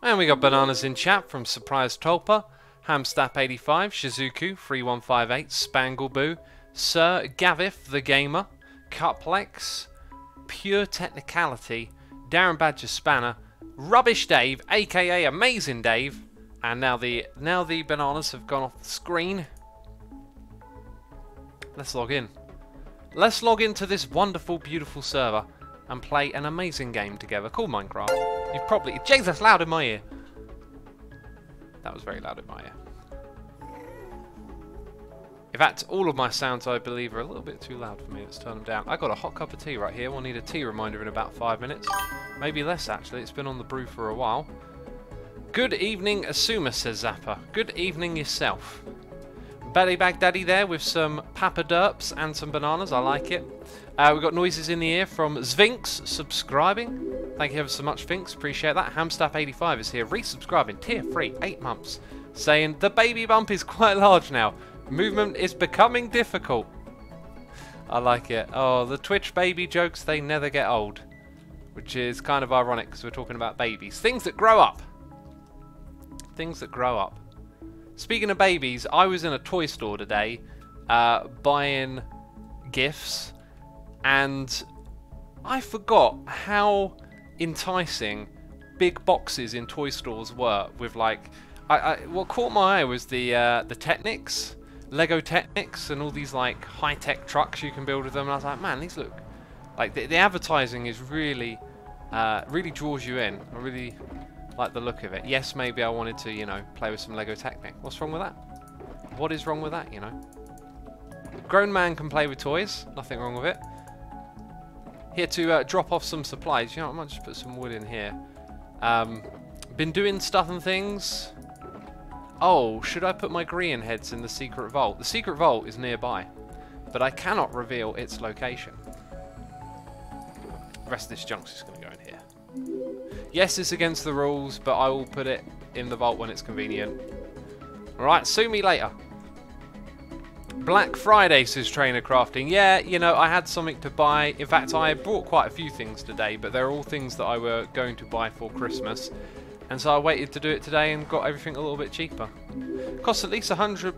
And we got bananas in chat from Surprise Tulpa, Hamstap85, Shizuku 3158, Spangleboo, Sir Gavif the Gamer, Cuplex, Pure Technicality, Darren Badger Spanner, Rubbish Dave, aka Amazing Dave, and now the bananas have gone off the screen. Let's log in. Let's log into this wonderful, beautiful server and play an amazing game together called Minecraft. You've probably... Jesus, loud in my ear. That was very loud in my ear. In fact, all of my sounds, I believe, are a little bit too loud for me. Let's turn them down. I got a hot cup of tea right here. We'll need a tea reminder in about 5 minutes. Maybe less, actually. It's been on the brew for a while. Good evening, Asuma, says Zappa. Good evening yourself. Belly Bag Daddy there with some Papa Derps and some bananas. I like it. We've got noises in the ear from Zvinx subscribing. Thank you ever so much, Vinx. Appreciate that. Hamstaff85 is here, resubscribing, tier 3, 8 months. Saying, the baby bump is quite large now. Movement is becoming difficult. I like it. Oh, the Twitch baby jokes, they never get old. Which is kind of ironic because we're talking about babies. Things that grow up. Things that grow up. Speaking of babies, I was in a toy store today buying gifts. And I forgot how enticing big boxes in toy stores were with like... what caught my eye was the Technics. Lego Technics and all these like high-tech trucks you can build with them, and I was like, man, these look like the advertising is really really draws you in. I really like the look of it. Yes, maybe I wanted to, you know, play with some Lego Technic. What's wrong with that? What is wrong with that, you know? Grown man can play with toys, nothing wrong with it. Here to drop off some supplies. You know, I might just put some wood in here. Been doing stuff and things. Oh, should I put my green heads in the secret vault? The secret vault is nearby, but I cannot reveal its location. The rest of this junk's just going to go in here. Yes, it's against the rules, but I will put it in the vault when it's convenient. Alright, sue me later. Black Friday, says Trainer Crafting. Yeah, you know, I had something to buy. In fact, I bought quite a few things today, but they're all things that I were going to buy for Christmas. And so I waited to do it today and got everything a little bit cheaper. Costs at least 100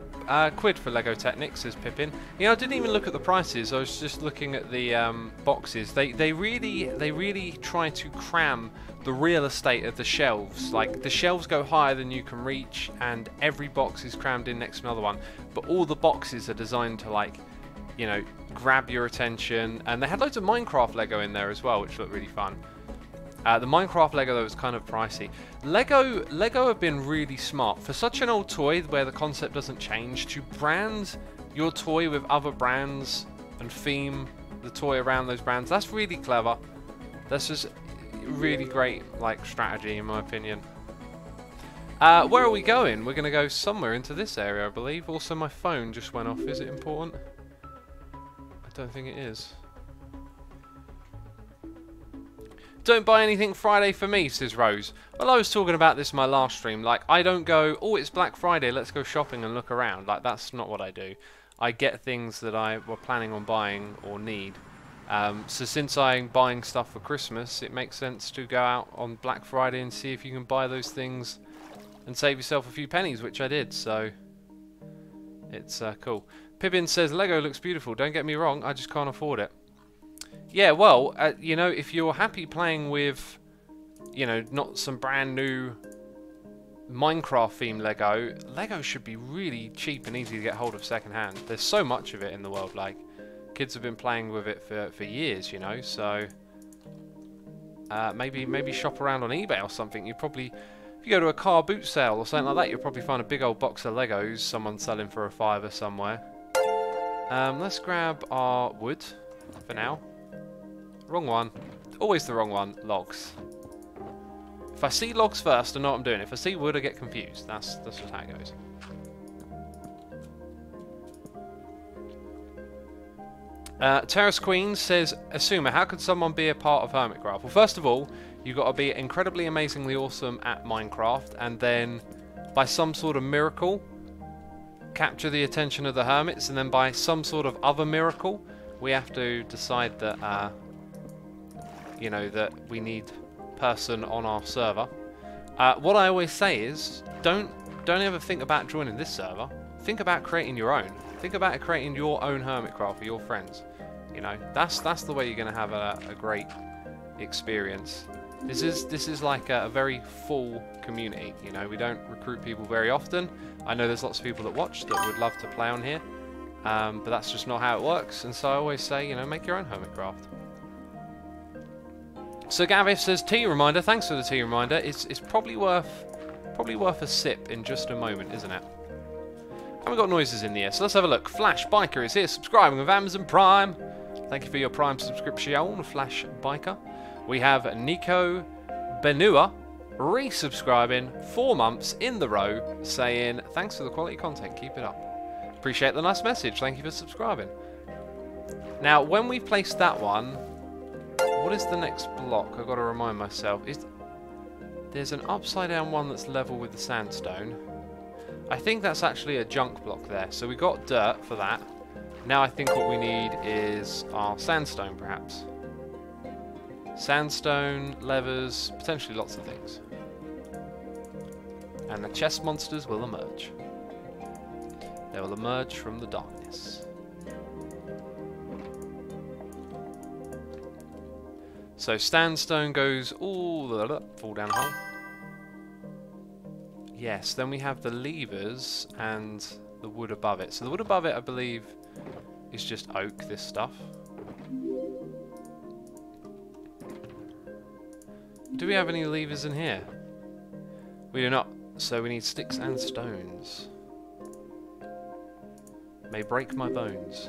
quid for Lego Technic, says Pippin. You know, I didn't even look at the prices. I was just looking at the boxes. They really try to cram the real estate of the shelves. Like, the shelves go higher than you can reach, and every box is crammed in next to another one. But all the boxes are designed to, like, you know, grab your attention. And they had loads of Minecraft Lego in there as well, which looked really fun. The Minecraft Lego, though, was kind of pricey. Lego have been really smart. For such an old toy where the concept doesn't change, to brand your toy with other brands and theme the toy around those brands, that's really clever. That's just really great, like, strategy, in my opinion. Where are we going? We're going to go somewhere into this area, I believe. Also, my phone just went off. Is it important? I don't think it is. Don't buy anything Friday for me, says Rose. Well, I was talking about this in my last stream. Like, I don't go, oh, it's Black Friday, let's go shopping and look around. Like, that's not what I do. I get things that I were planning on buying or need. So since I'm buying stuff for Christmas, it makes sense to go out on Black Friday and see if you can buy those things and save yourself a few pennies, which I did. So it's cool. Pippin says, Lego looks beautiful. Don't get me wrong, I just can't afford it. Yeah, well, you know, if you're happy playing with, you know, not some brand new Minecraft themed Lego, Lego should be really cheap and easy to get hold of secondhand. There's so much of it in the world. Like, kids have been playing with it for years, you know. So maybe shop around on eBay or something. You probably, if you go to a car boot sale or something like that, you'll probably find a big old box of Legos someone selling for a $5 somewhere. Let's grab our wood for now. Wrong one. Always the wrong one. Logs. If I see logs first, I know what I'm doing. If I see wood, I get confused. That's just how it goes. Terrace Queen says, Asuma, how could someone be a part of Hermitcraft? Well, first of all, you've got to be incredibly amazingly awesome at Minecraft, and then by some sort of miracle, capture the attention of the hermits, and then by some sort of other miracle, we have to decide that, you know, that we need person on our server. What I always say is, don't ever think about joining this server. Think about creating your own. Think about creating your own Hermitcraft for your friends. You know, that's the way you're going to have a great experience. This is like a very full community. You know, we don't recruit people very often. I know there's lots of people that watch that would love to play on here, but that's just not how it works. And so I always say, you know, make your own Hermitcraft. So Gaviff says, tea reminder. Thanks for the tea reminder. It's probably worth a sip in just a moment, isn't it? And we've got noises in the air, so let's have a look. Flash Biker is here, subscribing with Amazon Prime. Thank you for your Prime subscription, Flash Biker. We have Nico Benua resubscribing 4 months in the row, saying, thanks for the quality content, keep it up. Appreciate the nice message, thank you for subscribing. Now, when we place that one, what is the next block? I've got to remind myself. There's an upside down one that's level with the sandstone. I think that's actually a junk block there. So we got dirt for that. Now I think what we need is our sandstone, perhaps. Sandstone, levers, potentially lots of things. And the chest monsters will emerge. They will emerge from the darkness. So sandstone goes all the fall down hole. Yes, then we have the levers and the wood above it. So the wood above it, I believe, is just oak, this stuff. Do we have any levers in here? We do not. So we need sticks and stones. May break my bones.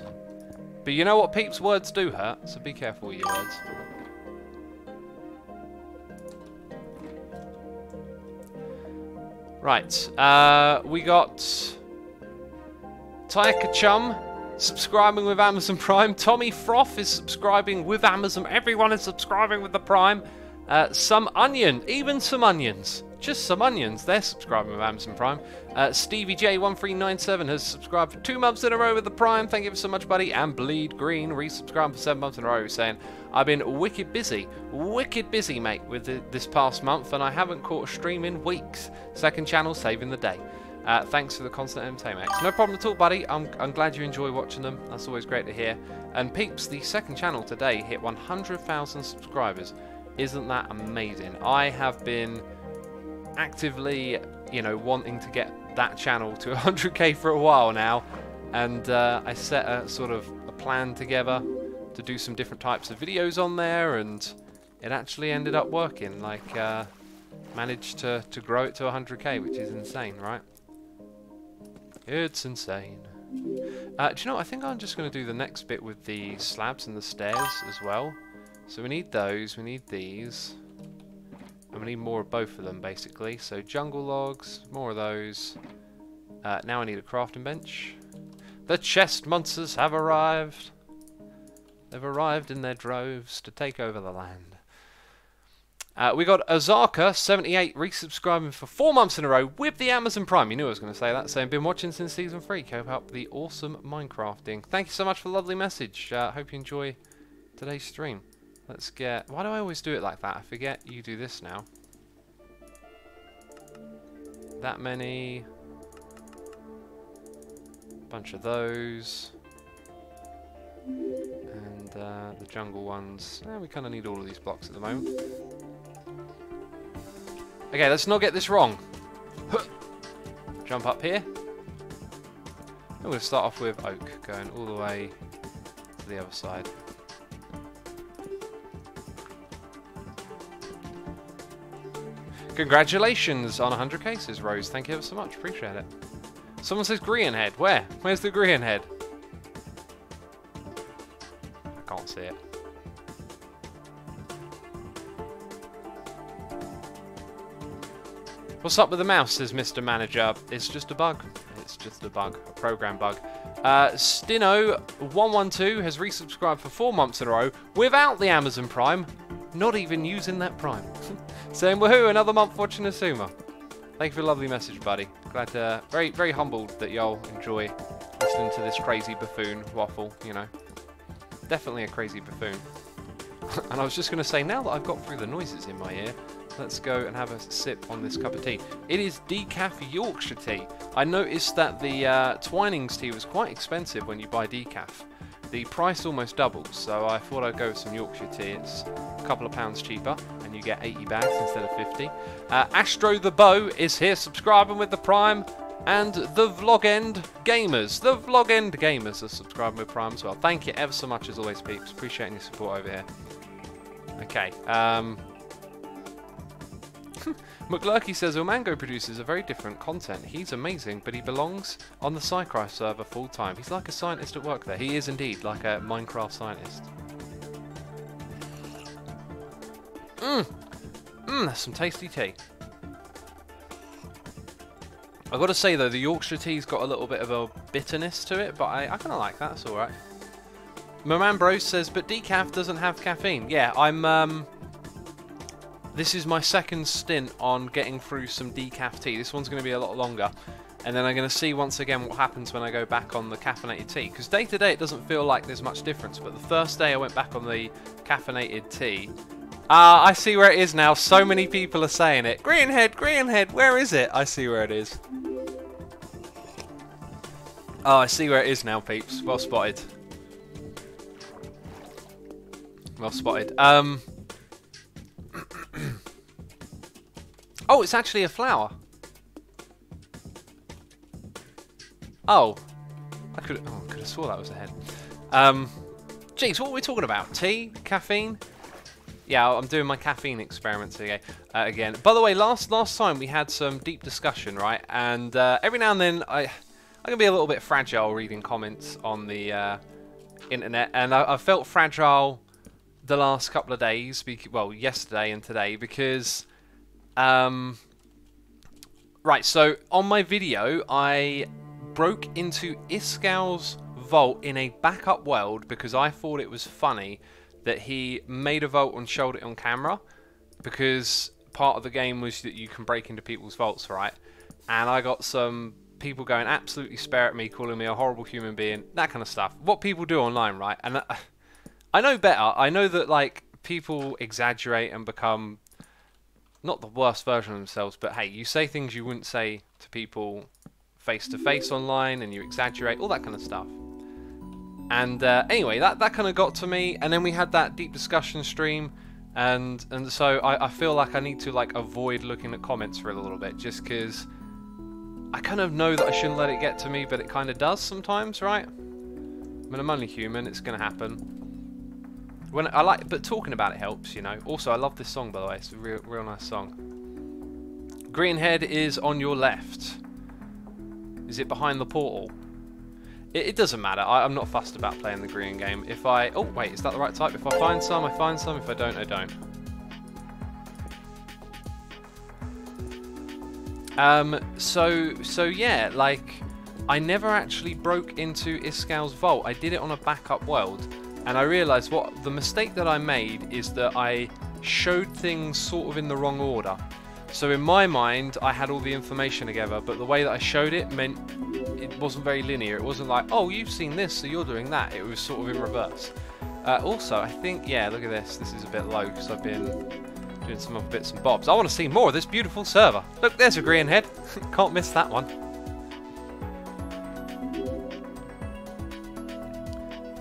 But you know what, peeps? Words do hurt, so be careful with your words. Right, we got Tyka Chum subscribing with Amazon Prime. Tommy Froth is subscribing with Amazon. Everyone is subscribing with the Prime. Some onion, even some onions. Just some onions, they're subscribing with Amazon Prime. Stevie J1397 has subscribed for 2 months in a row with the Prime. Thank you so much, buddy. And Bleed Green resubscribed for 7 months in a row, saying, I've been wicked busy, mate, with this past month, and I haven't caught a stream in weeks. Second channel saving the day. Thanks for the constant entertainment. No problem at all, buddy. I'm glad you enjoy watching them. That's always great to hear. And peeps, the second channel today hit 100,000 subscribers. Isn't that amazing? I have been actively, you know, wanting to get that channel to 100k for a while now, and I set a sort of a plan together to do some different types of videos on there, and it actually ended up working. Like, managed to grow it to 100k, which is insane, right? It's insane. Do you know what? I think I'm just going to do the next bit with the slabs and the stairs as well. So we need those, we need these, and we need more of both of them, basically. So jungle logs, more of those. Now I need a crafting bench. The chest monsters have arrived. They've arrived in their droves to take over the land. We got Azarka78 resubscribing for 4 months in a row with the Amazon Prime. You knew I was going to say that, saying, been watching since Season 3. Keep up the awesome Minecrafting. Thank you so much for the lovely message. Hope you enjoy today's stream. Let's get... Why do I always do it like that? I forget you do this now. That many. Bunch of those. And the jungle ones. We kind of need all of these blocks at the moment. Okay, let's not get this wrong. Jump up here. I'm going to start off with oak, going all the way to the other side. Congratulations on 100 cases, Rose. Thank you ever so much. Appreciate it. Someone says green head. Where? Where's the green head? I can't see it. What's up with the mouse, says Mr. Manager. It's just a bug. It's just a bug. A program bug. Stino112 has resubscribed for 4 months in a row without the Amazon Prime. Not even using that Prime. Saying, woohoo, another month watching Asuma. Thank you for the lovely message, buddy. Glad to... Very, very humbled that y'all enjoy listening to this crazy buffoon waffle, you know. Definitely a crazy buffoon. And I was just going to say, now that I've got through the noises in my ear, let's go and have a sip on this cup of tea. It is decaf Yorkshire tea. I noticed that the Twinings tea was quite expensive when you buy decaf. The price almost doubles, so I thought I'd go with some Yorkshire tea. It's a couple of pounds cheaper, and you get 80 bags instead of 50. Astro the Bow is here subscribing with the Prime, and the Vlogend Gamers. The Vlogend Gamers are subscribing with Prime as well. Thank you ever so much as always, peeps. Appreciating your support over here. Okay, McLurky says Ilmango produces a very different content. He's amazing, but he belongs on the SciCry server full time. He's like a scientist at work there. He is indeed like a Minecraft scientist. That's some tasty tea. I've got to say though, the Yorkshire tea's got a little bit of a bitterness to it, but I kind of like that. That's all right. My man Bros says, but decaf doesn't have caffeine. Yeah, I'm. This is my second stint on getting through some decaf tea. This one's going to be a lot longer, and then I'm going to see once again what happens when I go back on the caffeinated tea. Because day to day it doesn't feel like there's much difference, but the first day I went back on the caffeinated tea. I see where it is now. So many people are saying it. Greenhead, where is it? I see where it is. Oh, I see where it is now, peeps. Well spotted. Well spotted. Oh, it's actually a flower. Oh. I could have swore that was a head. Jeez, what are we talking about? Tea? Caffeine? Yeah, I'm doing my caffeine experiments again. By the way, last time we had some deep discussion, right? And every now and then I can be a little bit fragile reading comments on the internet, and I felt fragile the last couple of days, well, yesterday and today, because right, so on my video I broke into Iskal's vault in a backup world because I thought it was funny that he made a vault and showed it on camera, because part of the game was that you can break into people's vaults, right? And I got some people going absolutely spare at me, calling me a horrible human being, that kind of stuff. What people do online, right? And I know better. I know that, like, people exaggerate and become not the worst version of themselves, but hey, you say things you wouldn't say to people face to face online, and you exaggerate, all that kind of stuff. And anyway, that kind of got to me, and then we had that deep discussion stream, and so I feel like I need to like avoid looking at comments for a little bit, just because I kind of know that I shouldn't let it get to me, but it kind of does sometimes, right? I mean, I'm only human, it's gonna happen. When but talking about it helps, you know. Also, I love this song, by the way. It's a real nice song. Greenhead is on your left. Is it behind the portal? It doesn't matter. I'm not fussed about playing the green game. If I... Oh, wait, is that the right type? If I find some, I find some. If I don't, I don't. So yeah, like, I never actually broke into Iskal's vault. I did it on a backup world. And I realised what the mistake that I made is that I showed things sort of in the wrong order. So in my mind, I had all the information together, but the way that I showed it meant it wasn't very linear. It wasn't like, oh, you've seen this, so you're doing that. It was sort of in reverse. Also, I think, yeah, look at this. This is a bit low because I've been doing some other bits and bobs. I want to see more of this beautiful server. Look, there's a green head. Can't miss that one.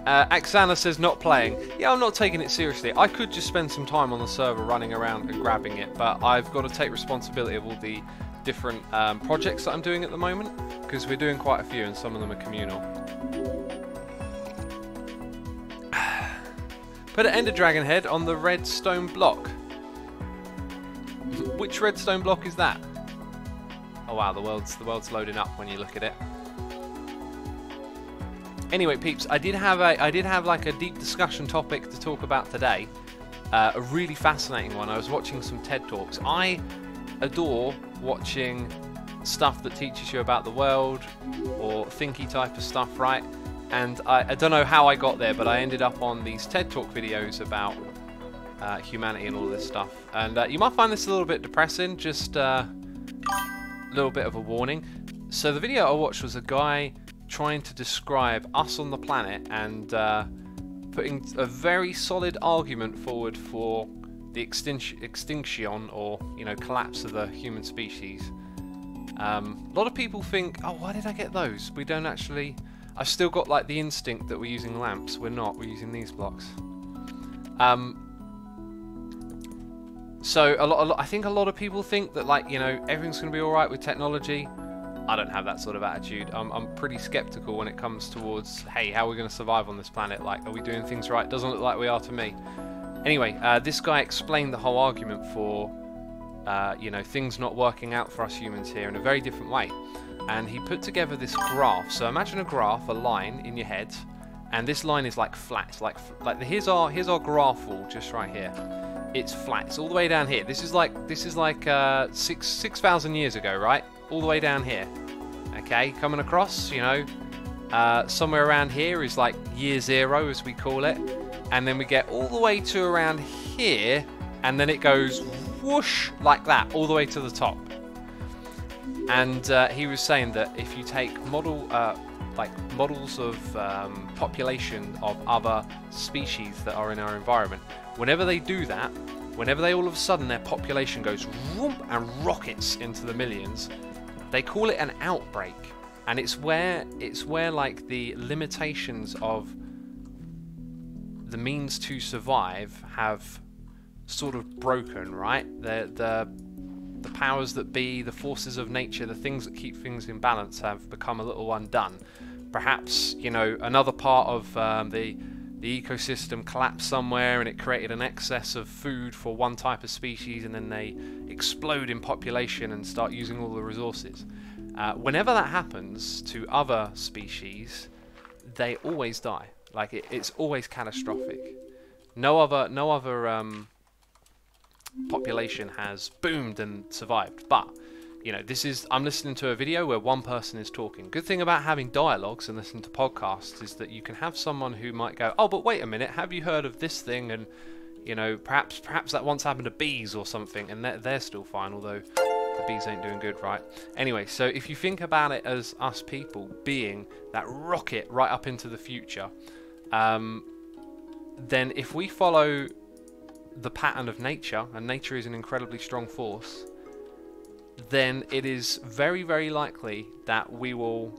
Axana says not playing. Yeah, I'm not taking it seriously. I could just spend some time on the server running around and grabbing it, but I've got to take responsibility of all the different projects that I'm doing at the moment, because we're doing quite a few and some of them are communal. Put an Ender Dragon head on the redstone block. Which redstone block is that? Oh wow, the world's loading up when you look at it. Anyway, peeps, I did have like a deep discussion topic to talk about today. A really fascinating one. I was watching some TED Talks. I adore watching stuff that teaches you about the world or thinky type of stuff, right? And I don't know how I got there, but I ended up on these TED Talk videos about humanity and all this stuff. And you might find this a little bit depressing. Just little bit of a warning. So the video I watched was a guy trying to describe us on the planet and putting a very solid argument forward for the extinction or, you know, collapse of the human species. A lot of people think, oh, why did I get those? We don't actually... I've still got like the instinct that we're using lamps. We're not. We're using these blocks. So I think a lot of people think that, like, you know, everything's going to be all right with technology. I don't have that sort of attitude. I'm pretty skeptical when it comes towards, hey, how are we going to survive on this planet? Like, are we doing things right? Doesn't look like we are to me. Anyway, this guy explained the whole argument for, you know, things not working out for us humans here in a very different way. And he put together this graph. So imagine a graph, a line in your head, and this line is like flat. It's like here's our graph wall just right here. It's flat. It's all the way down here. This is like 6,000 years ago, right? All the way down here. Okay, coming across, you know, somewhere around here is like year 0, as we call it, and then we get all the way to around here, and then it goes whoosh like that all the way to the top. And he was saying that if you take models of population of other species that are in our environment, whenever they do that, whenever they all of a sudden their population goes whoomp and rockets into the millions, they call it an outbreak. And it's where like the limitations of the means to survive have sort of broken, right? The powers that be, the forces of nature, the things that keep things in balance have become a little undone. Perhaps, you know, another part of the ecosystem collapsed somewhere and it created an excess of food for one type of species, and then they explode in population and start using all the resources. Whenever that happens to other species, they always die. Like, it's always catastrophic. No other population has boomed and survived. But, you know, I'm listening to a video where one person is talking. Good thing about having dialogues and listening to podcasts is that you can have someone who might go, oh, but wait a minute, have you heard of this thing? And, you know, perhaps that once happened to bees or something, and they're still fine, although the bees ain't doing good, right? Anyway, so if you think about it as us people being that rocket right up into the future, then if we follow the pattern of nature, and nature is an incredibly strong force, then it is very, very likely that we will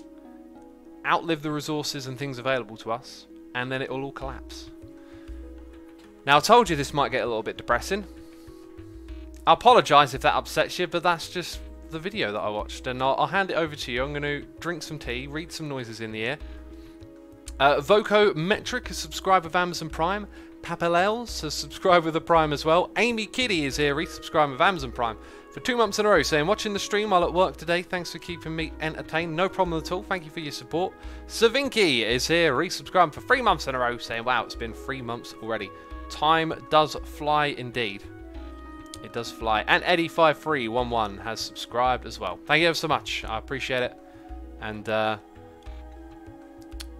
outlive the resources and things available to us, and then it will all collapse. Now, I told you this might get a little bit depressing. I apologise if that upsets you, but that's just the video that I watched, and I'll hand it over to you. I'm going to drink some tea, read some noises in the air. Voco Metric has subscribed with Amazon Prime. Papelels has subscribed with a Prime as well. Amy Kitty is here, resubscribing with Amazon Prime for 2 months in a row, saying, watching the stream while at work today. Thanks for keeping me entertained. No problem at all. Thank you for your support. Savinky is here, resubscribing for 3 months in a row, saying, wow, it's been 3 months already. Time does fly indeed. It does fly. And Eddie5311 has subscribed as well. Thank you ever so much. I appreciate it.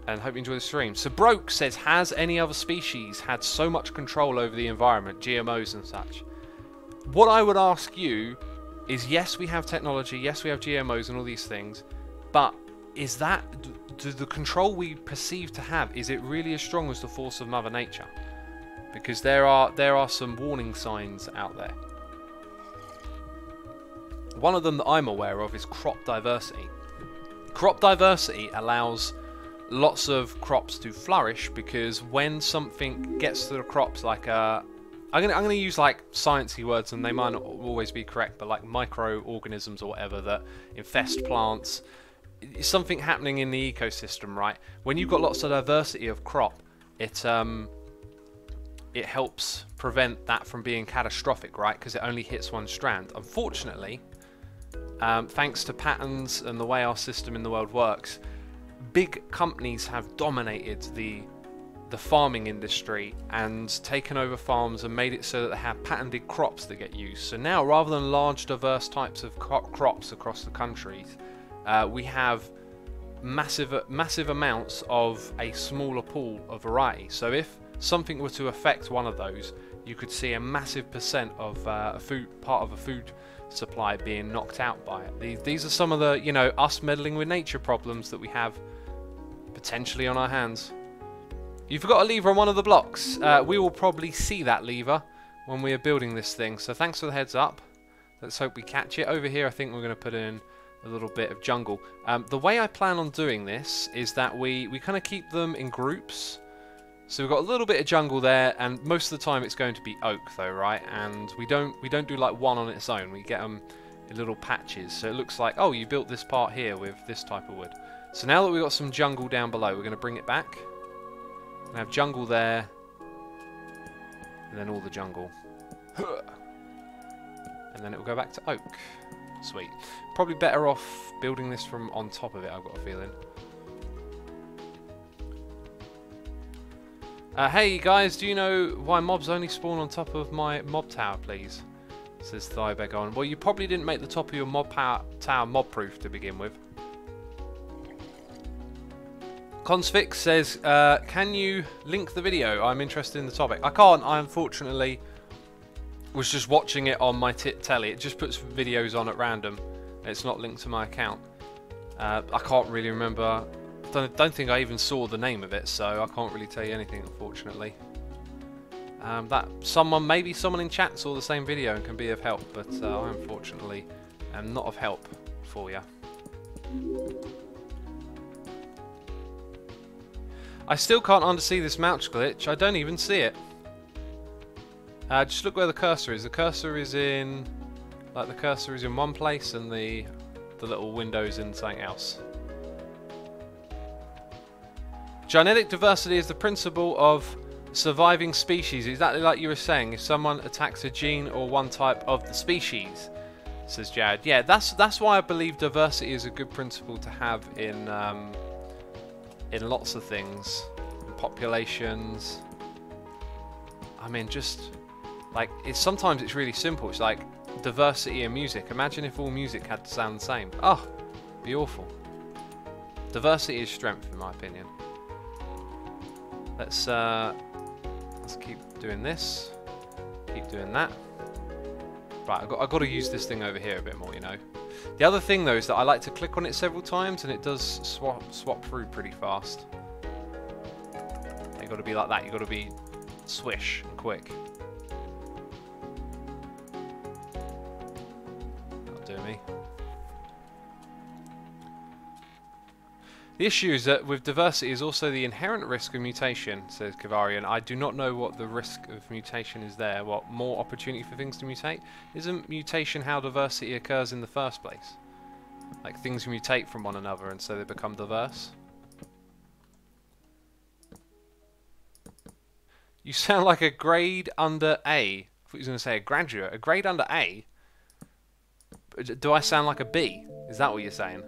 And hope you enjoy the stream. So Broke says, has any other species had so much control over the environment, GMOs and such? What I would ask you is, yes, we have technology, yes, we have GMOs and all these things, but is that, the control we perceive to have, is it really as strong as the force of Mother Nature? Because there are some warning signs out there. One of them that I'm aware of is crop diversity. Crop diversity allows lots of crops to flourish, because when something gets to the crops, like I'm gonna use like sciencey words, and they might not always be correct, but like microorganisms or whatever that infest plants, something happening in the ecosystem, right? When you've got lots of diversity of crop, it helps prevent that from being catastrophic, right? Because it only hits one strand. Unfortunately, thanks to patterns and the way our system in the world works, big companies have dominated the farming industry and taken over farms and made it so that they have patented crops that get used. So now, rather than large diverse types of crops across the countries, we have massive amounts of a smaller pool of variety. So if something were to affect one of those, you could see a massive percent of part of a food supply being knocked out by it. These are some of the, you know, us meddling with nature problems that we have potentially on our hands. You forgot a lever on one of the blocks. We will probably see that lever when we are building this thing, so thanks for the heads up. Let's hope we catch it. Over here I think we're going to put in a little bit of jungle. The way I plan on doing this is that we kind of keep them in groups. So we've got a little bit of jungle there, and most of the time it's going to be oak though, right? And we don't do like one on its own. We get them in little patches. So it looks like, oh, you built this part here with this type of wood. So now that we've got some jungle down below, we're going to bring it back. We have jungle there, and then all the jungle. And then it will go back to oak. Sweet. Probably better off building this from on top of it, I've got a feeling. Hey guys, do you know why mobs only spawn on top of my mob tower, please? Says Thybeg on. Well, you probably didn't make the top of your mob tower mob proof to begin with. Consfix says, can you link the video? I'm interested in the topic. I can't. I unfortunately was just watching it on my telly. It just puts videos on at random. It's not linked to my account. I can't really remember. Don't think I even saw the name of it, so I can't really tell you anything, unfortunately. Maybe someone in chat saw the same video and can be of help, but I unfortunately am not of help for you. I still can't unsee this mouse glitch. I don't even see it. Just look where the cursor is. The cursor is in, like, the cursor is in one place, and the little window's in something else. Genetic diversity is the principle of surviving species, exactly like you were saying. If someone attacks a gene or one type of the species, says Jared. Yeah, that's why I believe diversity is a good principle to have in lots of things, in populations. I mean, just like sometimes it's really simple. It's like diversity in music. Imagine if all music had to sound the same. Oh, be awful. Diversity is strength, in my opinion. Let's keep doing this. Keep doing that. Right, I've got to use this thing over here a bit more, you know. The other thing though is that I like to click on it several times, and it does swap through pretty fast. You've got to be like that. You've got to be swish and quick. That'll do me. The issue is that with diversity is also the inherent risk of mutation, says Kavarian. I do not know what the risk of mutation is there. What, more opportunity for things to mutate? Isn't mutation how diversity occurs in the first place? Like things mutate from one another and so they become diverse? You sound like a grade under A. I thought you were going to say a graduate. A grade under A? Do I sound like a B? Is that what you're saying?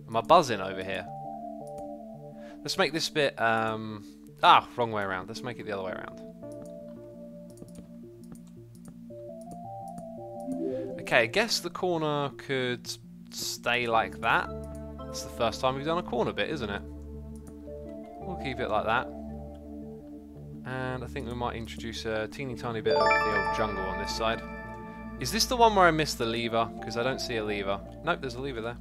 Am I buzzing over here? Let's make this bit, wrong way around. Let's make it the other way around. Okay, I guess the corner could stay like that. That's the first time we've done a corner bit, isn't it? We'll keep it like that. And I think we might introduce a teeny tiny bit of the old jungle on this side. Is this the one where I missed the lever? Because I don't see a lever. Nope, there's a lever there.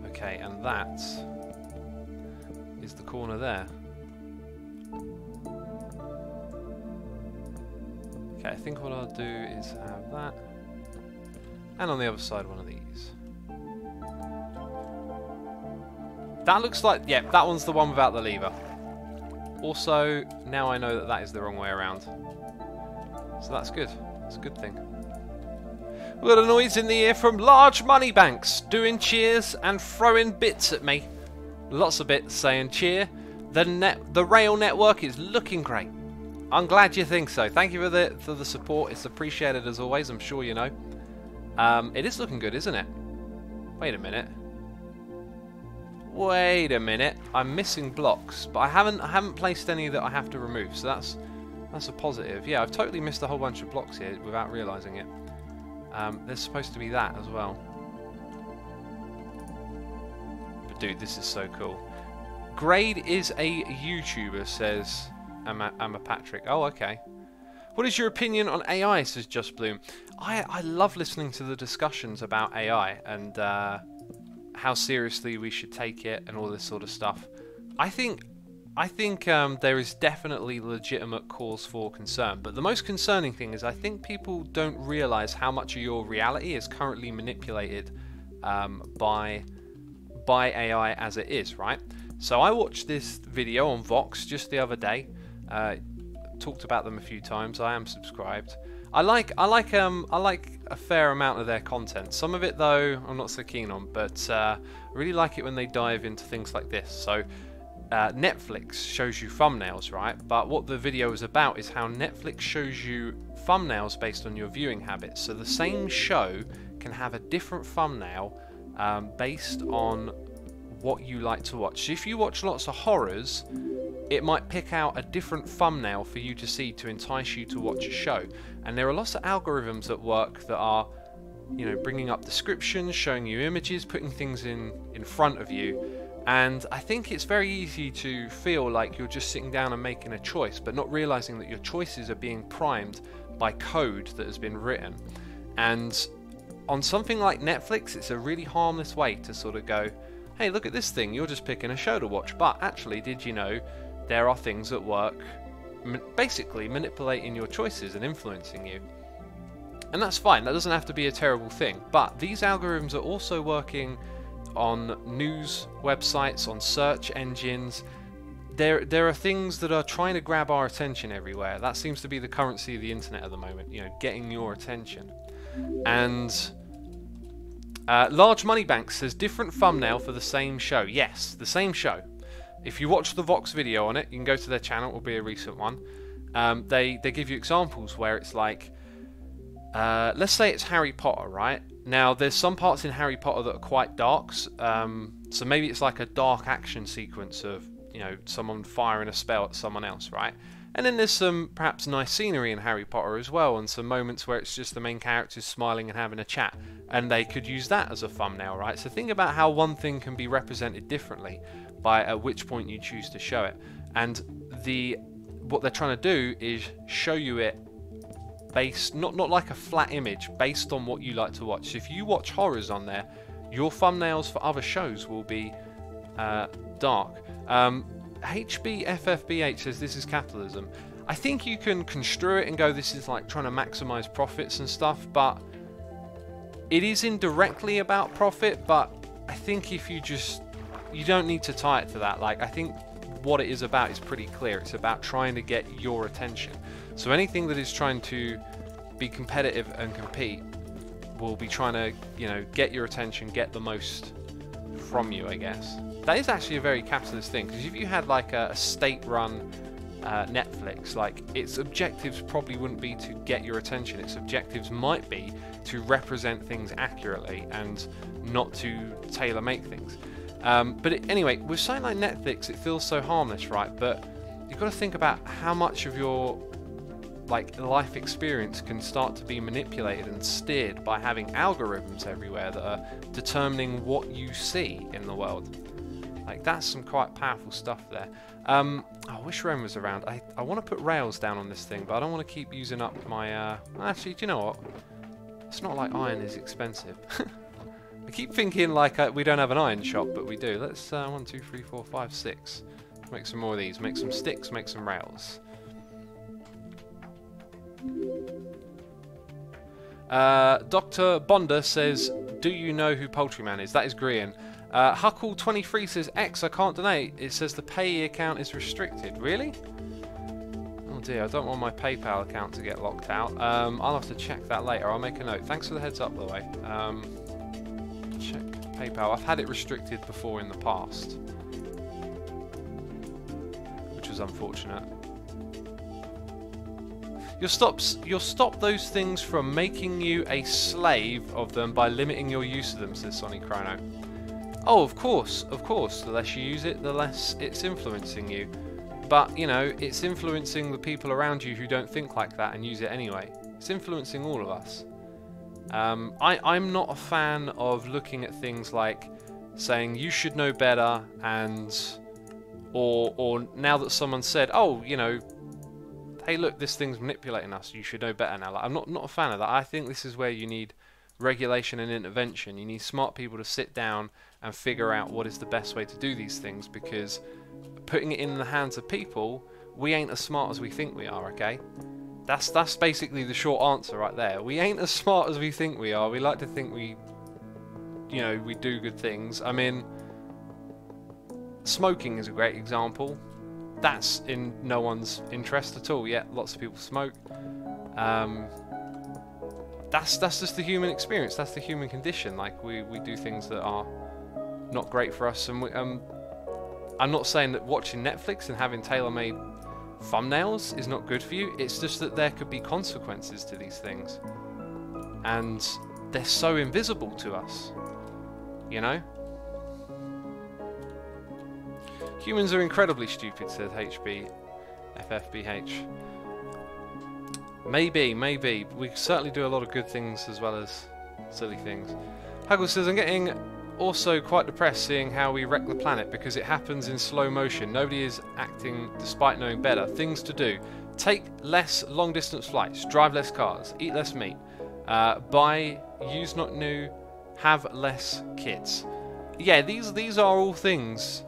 Okay, and that is the corner there. Okay, I think what I'll do is have that, and on the other side one of these. That looks like, yeah, that one's the one without the lever. Also, now I know that that is the wrong way around. So that's good. That's a good thing. We've got a noise in the ear from large money banks doing cheers and throwing bits at me. Lots of bits saying cheer. The rail network is looking great. I'm glad you think so. Thank you for the support. It's appreciated as always. I'm sure you know. It is looking good, isn't it? Wait a minute. Wait a minute. I'm missing blocks, but I haven't placed any that I have to remove. So that's a positive. Yeah, I've totally missed a whole bunch of blocks here without realising it. There's supposed to be that as well. But dude, this is so cool. Grade is a YouTuber, says Emma Patrick. Oh, okay. What is your opinion on AI, says Just Bloom. I love listening to the discussions about AI and how seriously we should take it and all this sort of stuff. I think there is definitely legitimate cause for concern, but the most concerning thing is I think people don't realize how much of your reality is currently manipulated by AI as it is, right? So I watched this video on Vox just the other day. Talked about them a few times. I am subscribed. I like a fair amount of their content. Some of it though I'm not so keen on, but I really like it when they dive into things like this. So Netflix shows you thumbnails, right? But what the video is about is how Netflix shows you thumbnails based on your viewing habits. So the same show can have a different thumbnail based on what you like to watch. So if you watch lots of horrors, it might pick out a different thumbnail for you to see to entice you to watch a show. And there are lots of algorithms at work that are, you know, bringing up descriptions, showing you images, putting things in front of you. And I think it's very easy to feel like you're just sitting down and making a choice, but not realizing that your choices are being primed by code that has been written. And on something like Netflix, it's a really harmless way to sort of go, hey, look at this thing, you're just picking a show to watch. But actually, did you know there are things at work basically manipulating your choices and influencing you? And that's fine, that doesn't have to be a terrible thing. But these algorithms are also working on news websites, on search engines. There are things that are trying to grab our attention everywhere. That seems to be the currency of the internet at the moment, you know, getting your attention. And Large Money Bank says different thumbnail for the same show. Yes, the same show. If you watch the Vox video on it, you can go to their channel, it will be a recent one. They give you examples where it's like, let's say it's Harry Potter, right? Now, there's some parts in Harry Potter that are quite dark, so maybe it's like a dark action sequence of, you know, someone firing a spell at someone else, right? And then there's some perhaps nice scenery in Harry Potter as well, and some moments where it's just the main characters smiling and having a chat, and they could use that as a thumbnail, right? So think about how one thing can be represented differently by at which point you choose to show it. And what they're trying to do is show you it based, not like a flat image, based on what you like to watch. So if you watch horrors on there, your thumbnails for other shows will be dark. HBFFBH says this is capitalism. I think you can construe it and go, this is like trying to maximize profits and stuff, but it is indirectly about profit. But I think if you don't need to tie it to that. Like, I think what it is about is pretty clear. It's about trying to get your attention. So anything that is trying to be competitive and compete will be trying to, you know, get your attention, get the most from you, I guess. That is actually a very capitalist thing, because if you had like a state-run Netflix, like, its objectives probably wouldn't be to get your attention. Its objectives might be to represent things accurately and not to tailor-make things. Anyway, with something like Netflix, it feels so harmless, right? But you've got to think about how much of your life experience can start to be manipulated and steered by having algorithms everywhere that are determining what you see in the world. Like, that's some quite powerful stuff there. I wish Ren was around. I want to put rails down on this thing, but I don't want to keep using up my... Actually, do you know what? It's not like iron is expensive. I keep thinking like we don't have an iron shop, but we do. Let's 1, 2, 3, 4, 5, 6. Make some more of these. Make some sticks. Make some rails. Dr. Bonda says, "Do you know who Poultryman is?" That is Grian. Huckle23 says, "X, I can't donate. It says the payee account is restricted." Really? Oh dear, I don't want my PayPal account to get locked out. I'll have to check that later. I'll make a note. Thanks for the heads up, by the way. Check PayPal. I've had it restricted before in the past, which was unfortunate. You'll stop those things from making you a slave of them by limiting your use of them, says Sonny Chrono. Oh, of course. The less you use it, the less it's influencing you. But, you know, it's influencing the people around you who don't think like that and use it anyway. It's influencing all of us. I'm not a fan of looking at things like saying you should know better, and or now that someone said, oh, you know, hey, look, this thing's manipulating us, you should know better now. Like, I'm not a fan of that. I think this is where you need regulation and intervention. You need smart people to sit down and figure out what is the best way to do these things, because putting it in the hands of people, we ain't as smart as we think we are, okay? That's basically the short answer right there. We ain't as smart as we think we are. We like to think we do good things. I mean, smoking is a great example. That's in no one's interest at all, yet lots of people smoke. That's just the human experience. That's the human condition. Like, we do things that are not great for us. And I'm not saying that watching Netflix and having tailor-made thumbnails is not good for you. It's just that there could be consequences to these things, and they're so invisible to us, you know. Humans are incredibly stupid, said FFBH. Maybe. We certainly do a lot of good things as well as silly things. Huggle says, I'm getting also quite depressed seeing how we wreck the planet because it happens in slow motion. Nobody is acting despite knowing better. Things to do. Take less long distance flights. Drive less cars. Eat less meat. Buy, use not new. Have less kids. Yeah, these are all things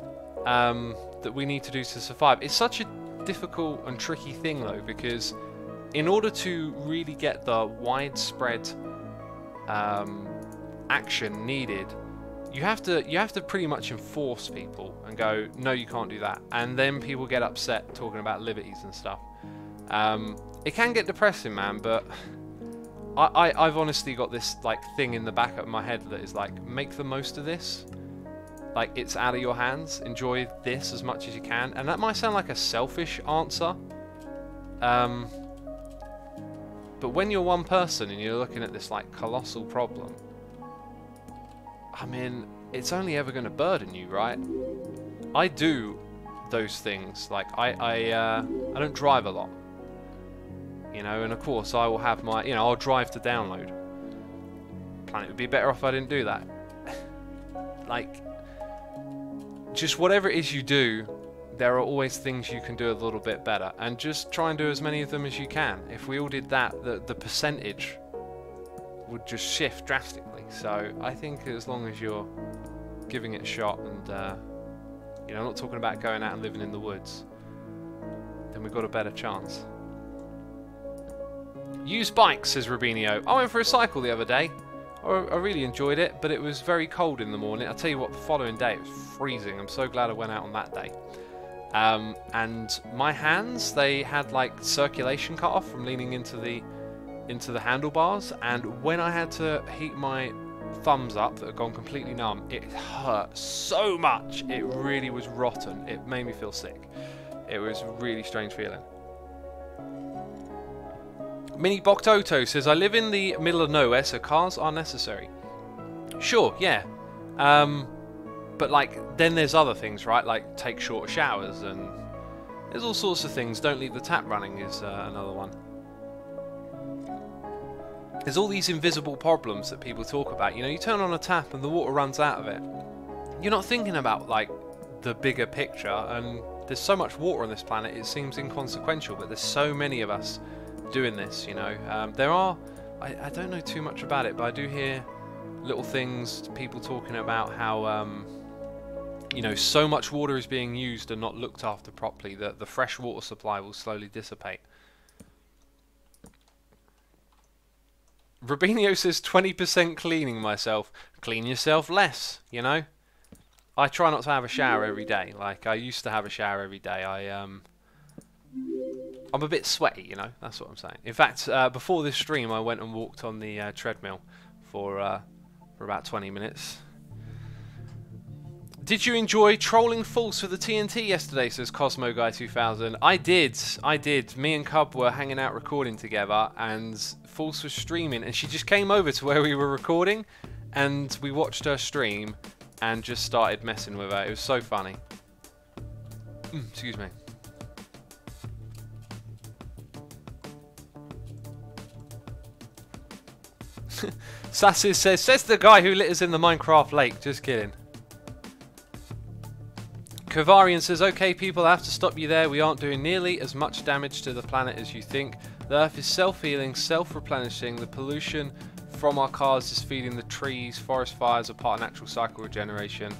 that we need to do to survive. It's such a difficult and tricky thing though, because in order to really get the widespread action needed, you have to pretty much enforce people and go, no, you can't do that, and then people get upset talking about liberties and stuff. It can get depressing, man, but I've honestly got this like thing in the back of my head that is like, make the most of this. Like, it's out of your hands. Enjoy this as much as you can. And that might sound like a selfish answer. But when you're one person and you're looking at this like colossal problem, I mean, it's only ever going to burden you, right? I do those things. Like, I don't drive a lot, you know, and of course I will have my, you know, I'll drive to download. Planet would be better off if I didn't do that. Like, just whatever it is you do, there are always things you can do a little bit better, and just try and do as many of them as you can. If we all did that, the percentage would just shift drastically. So I think as long as you're giving it a shot, and you know, I'm not talking about going out and living in the woods, then we've got a better chance. Use bikes, says Rubinio. I went for a cycle the other day. I really enjoyed it, but it was very cold in the morning. I'll tell you what, the following day it was freezing. I'm so glad I went out on that day. And my hands, they had like circulation cut off from leaning into the handlebars, and when I had to heat my thumbs up that had gone completely numb, it hurt so much. It really was rotten. It made me feel sick. It was a really strange feeling. Mini Boktoto says, I live in the middle of nowhere, so cars are necessary. Sure, yeah. But like, then there's other things, right? Like, take shorter showers, and there's all sorts of things. Don't leave the tap running is another one. There's all these invisible problems that people talk about. You know, you turn on a tap and the water runs out of it. You're not thinking about, like, the bigger picture, and there's so much water on this planet, it seems inconsequential, but there's so many of us doing this, you know. There are, I don't know too much about it, but I do hear little things, people talking about how, you know, so much water is being used and not looked after properly that the fresh water supply will slowly dissipate. Rubinio says 20% cleaning myself. Clean yourself less, you know. I try not to have a shower every day. Like, I used to have a shower every day. I'm a bit sweaty, you know, that's what I'm saying. In fact, before this stream, I went and walked on the treadmill for about 20 minutes. Did you enjoy trolling False with the TNT yesterday, says Cosmo Guy 2000. I did. Me and Cub were hanging out recording together, and False was streaming, and she just came over to where we were recording, and we watched her stream and just started messing with her. It was so funny. Excuse me. Sassis says the guy who litters in the Minecraft lake. Just kidding. Kavarian says, okay, people, I have to stop you there. We aren't doing nearly as much damage to the planet as you think. The Earth is self-healing, self-replenishing. The pollution from our cars is feeding the trees. Forest fires are part of natural cycle regeneration.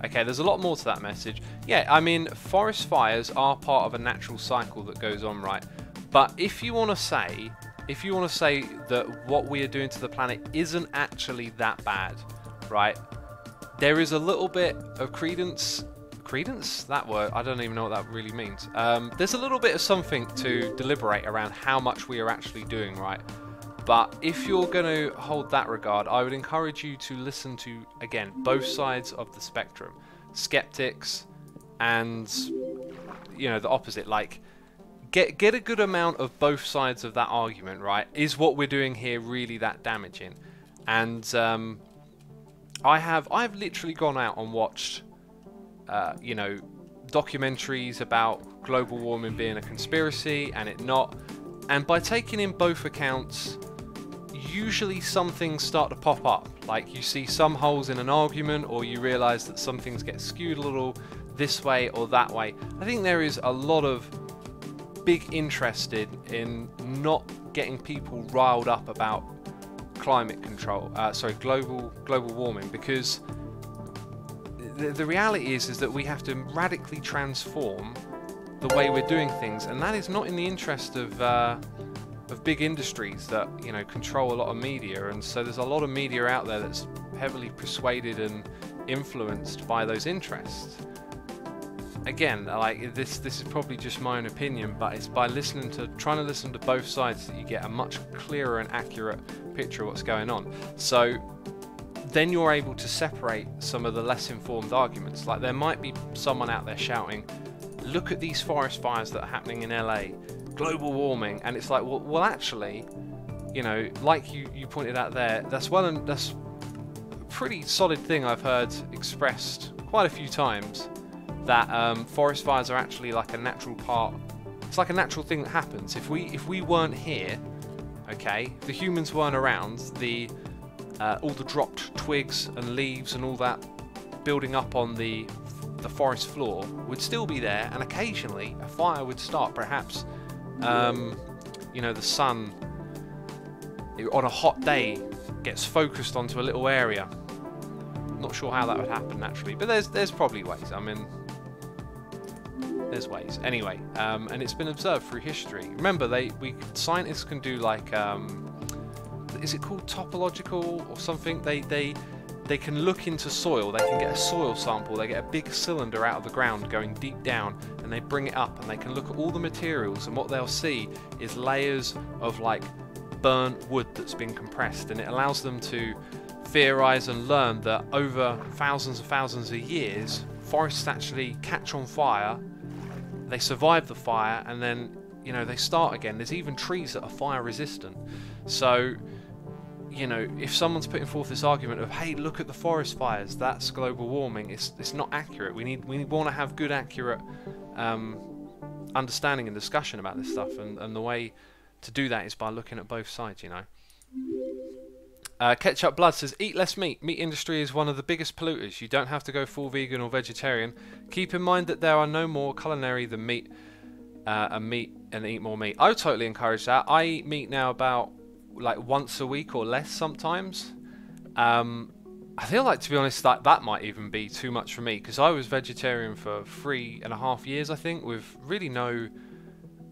Okay, there's a lot more to that message. Yeah, I mean, forest fires are part of a natural cycle that goes on, right? But if you want to say that what we are doing to the planet isn't actually that bad, right? There is a little bit of credence, that word, I don't even know what that really means. There's a little bit of something to deliberate around how much we are actually doing, right? But if you're going to hold that regard, I would encourage you to listen to, again, both sides of the spectrum. Skeptics and, you know, the opposite. Like, get a good amount of both sides of that argument, right? Is what we're doing here really that damaging? And I've literally gone out and watched, you know, documentaries about global warming being a conspiracy and it not. And by taking in both accounts, usually some things start to pop up. Like you see some holes in an argument, or you realise that some things get skewed a little this way or that way. I think there is a lot of big interest in not getting people riled up about climate control, global warming, because the reality is that we have to radically transform the way we're doing things, and that is not in the interest of big industries that, you know, control a lot of media. And so there's a lot of media out there that's heavily persuaded and influenced by those interests. Again, like this is probably just my own opinion, but it's by trying to listen to both sides that you get a much clearer and accurate picture of what's going on. So then you're able to separate some of the less informed arguments. Like there might be someone out there shouting, look at these forest fires that are happening in LA, global warming, and it's like, well actually, you know, like you pointed out there, that's a pretty solid thing I've heard expressed quite a few times, that forest fires are actually like a natural part. It's like a natural thing that happens. If we weren't here, okay, if the humans weren't around, all the dropped twigs and leaves and all that building up on the forest floor would still be there, and occasionally a fire would start. Perhaps, you know, the sun on a hot day gets focused onto a little area. Not sure how that would happen naturally, but there's probably ways. I mean, there's ways. Anyway, and it's been observed through history. Remember, scientists can do like, is it called topological or something? They can look into soil, they can get a soil sample, they get a big cylinder out of the ground going deep down, and they bring it up and they can look at all the materials, and what they'll see is layers of like burnt wood that's been compressed, and it allows them to theorize and learn that over thousands and thousands of years, forests actually catch on fire, they survive the fire, and then, you know, they start again. There's even trees that are fire resistant. So, you know, if someone's putting forth this argument of, hey, look at the forest fires, that's global warming, it's not accurate. We want to have good, accurate understanding and discussion about this stuff, and the way to do that is by looking at both sides, you know. Ketchup Blood says, eat less meat. Meat industry is one of the biggest polluters. You don't have to go full vegan or vegetarian. Keep in mind that there are no more culinary than meat, and eat more meat. I would totally encourage that. I eat meat now about like once a week or less sometimes. I feel like, to be honest, that might even be too much for me, because I was vegetarian for 3.5 years, I think, with really no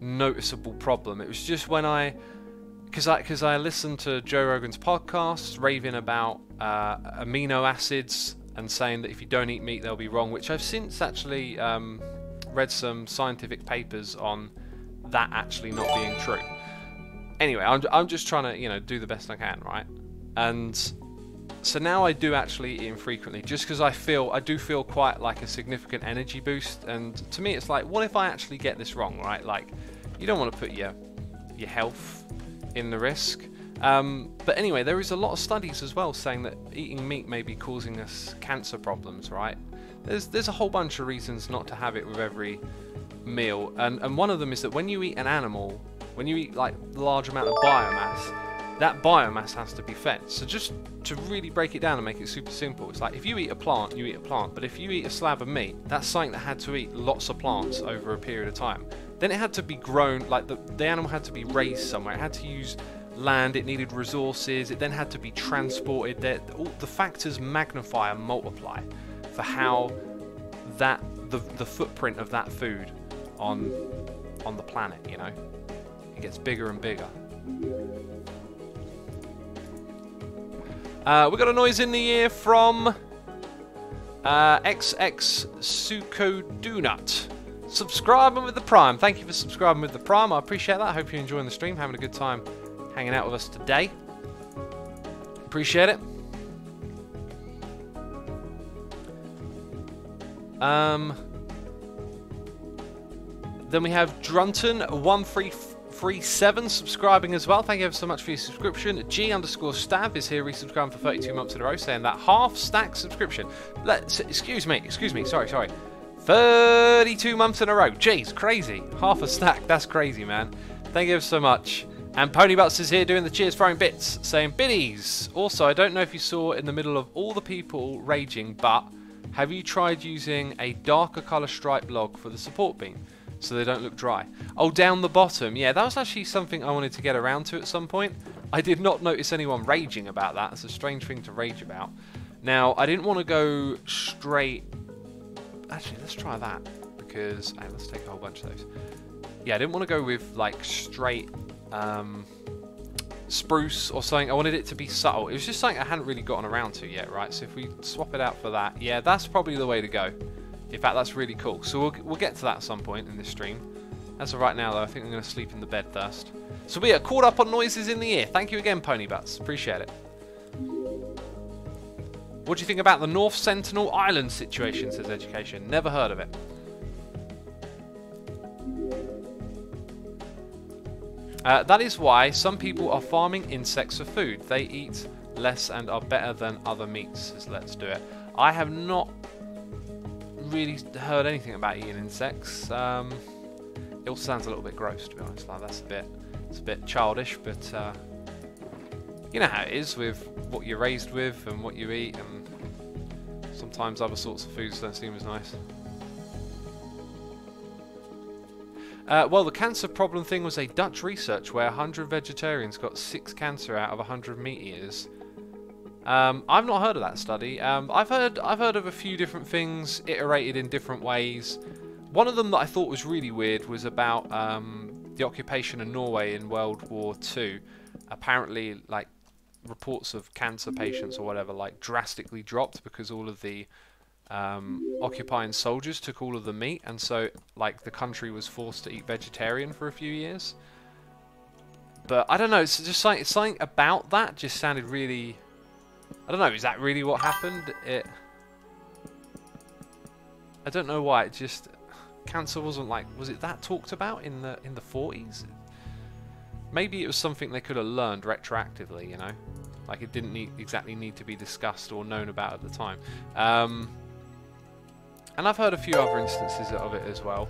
noticeable problem. It was just when because I listened to Joe Rogan's podcast raving about amino acids and saying that if you don't eat meat they'll be wrong, which I've since actually read some scientific papers on that actually not being true. Anyway, I'm just trying to, you know, do the best I can, right? And so now I do actually eat infrequently, just because I do feel quite like a significant energy boost. And to me it's like, what if I actually get this wrong, right? Like, you don't want to put your health in the risk. But anyway, there is a lot of studies as well saying that eating meat may be causing us cancer problems, right? There's a whole bunch of reasons not to have it with every meal, and one of them is that when you eat an animal, when you eat like large amount of biomass, that biomass has to be fed. So just to really break it down and make it super simple, it's like if you eat a plant, you eat a plant. But if you eat a slab of meat, that's something that had to eat lots of plants over a period of time. Then it had to be grown, like the animal had to be raised somewhere. It had to use land, it needed resources, it then had to be transported. All the factors magnify and multiply for how that the footprint of that food on the planet, you know, it gets bigger and bigger. We got a noise in the ear from XX Sukodunut. Subscribing with the Prime. Thank you for subscribing with the Prime. I appreciate that. I hope you're enjoying the stream, having a good time hanging out with us today. Appreciate it. Then we have Drunton1337 subscribing as well. Thank you ever so much for your subscription. G_Stav is here resubscribing for 32 months in a row, saying that half stack subscription. Excuse me, sorry. 32 months in a row. Jeez, crazy. Half a stack. That's crazy, man. Thank you ever so much. And Ponybutts is here doing the cheers throwing bits, saying biddies. Also, I don't know if you saw in the middle of all the people raging, but have you tried using a darker colour stripe log for the support beam so they don't look dry? Oh, down the bottom. Yeah, that was actually something I wanted to get around to at some point. I did not notice anyone raging about that. It's a strange thing to rage about. Now, I didn't want to go straight... Actually, let's try that, because hey, let's take a whole bunch of those. Yeah, I didn't want to go with like straight spruce or something. I wanted it to be subtle. It was just something I hadn't really gotten around to yet, right? So if we swap it out for that, yeah, that's probably the way to go. In fact, that's really cool. So we'll get to that at some point in this stream. As of right now, though, I think I'm going to sleep in the bed first. So we are caught up on noises in the ear. Thank you again, Ponybutts. Appreciate it. What do you think about the North Sentinel Island situation, says Education? Never heard of it. That is why some people are farming insects for food. They eat less and are better than other meats, says Let's Do It. I have not really heard anything about eating insects. It all sounds a little bit gross, to be honest. Like, it's a bit childish, but you know how it is with what you're raised with and what you eat, and sometimes other sorts of foods don't seem as nice. Well, the cancer problem thing was a Dutch research where 100 vegetarians got 6 cancer out of 100 meat eaters. I've not heard of that study. I've heard of a few different things iterated in different ways. One of them that I thought was really weird was about the occupation of Norway in World War II. Apparently, like, reports of cancer patients or whatever like drastically dropped because all of the occupying soldiers took all of the meat, and so like the country was forced to eat vegetarian for a few years. But I don't know, it's just like something about that just sounded really, I don't know, is that really what happened? I don't know why, it just, cancer wasn't like, was it that talked about in the 40s? Maybe it was something they could have learned retroactively, you know? Like it didn't exactly need to be discussed or known about at the time. And I've heard a few other instances of it as well.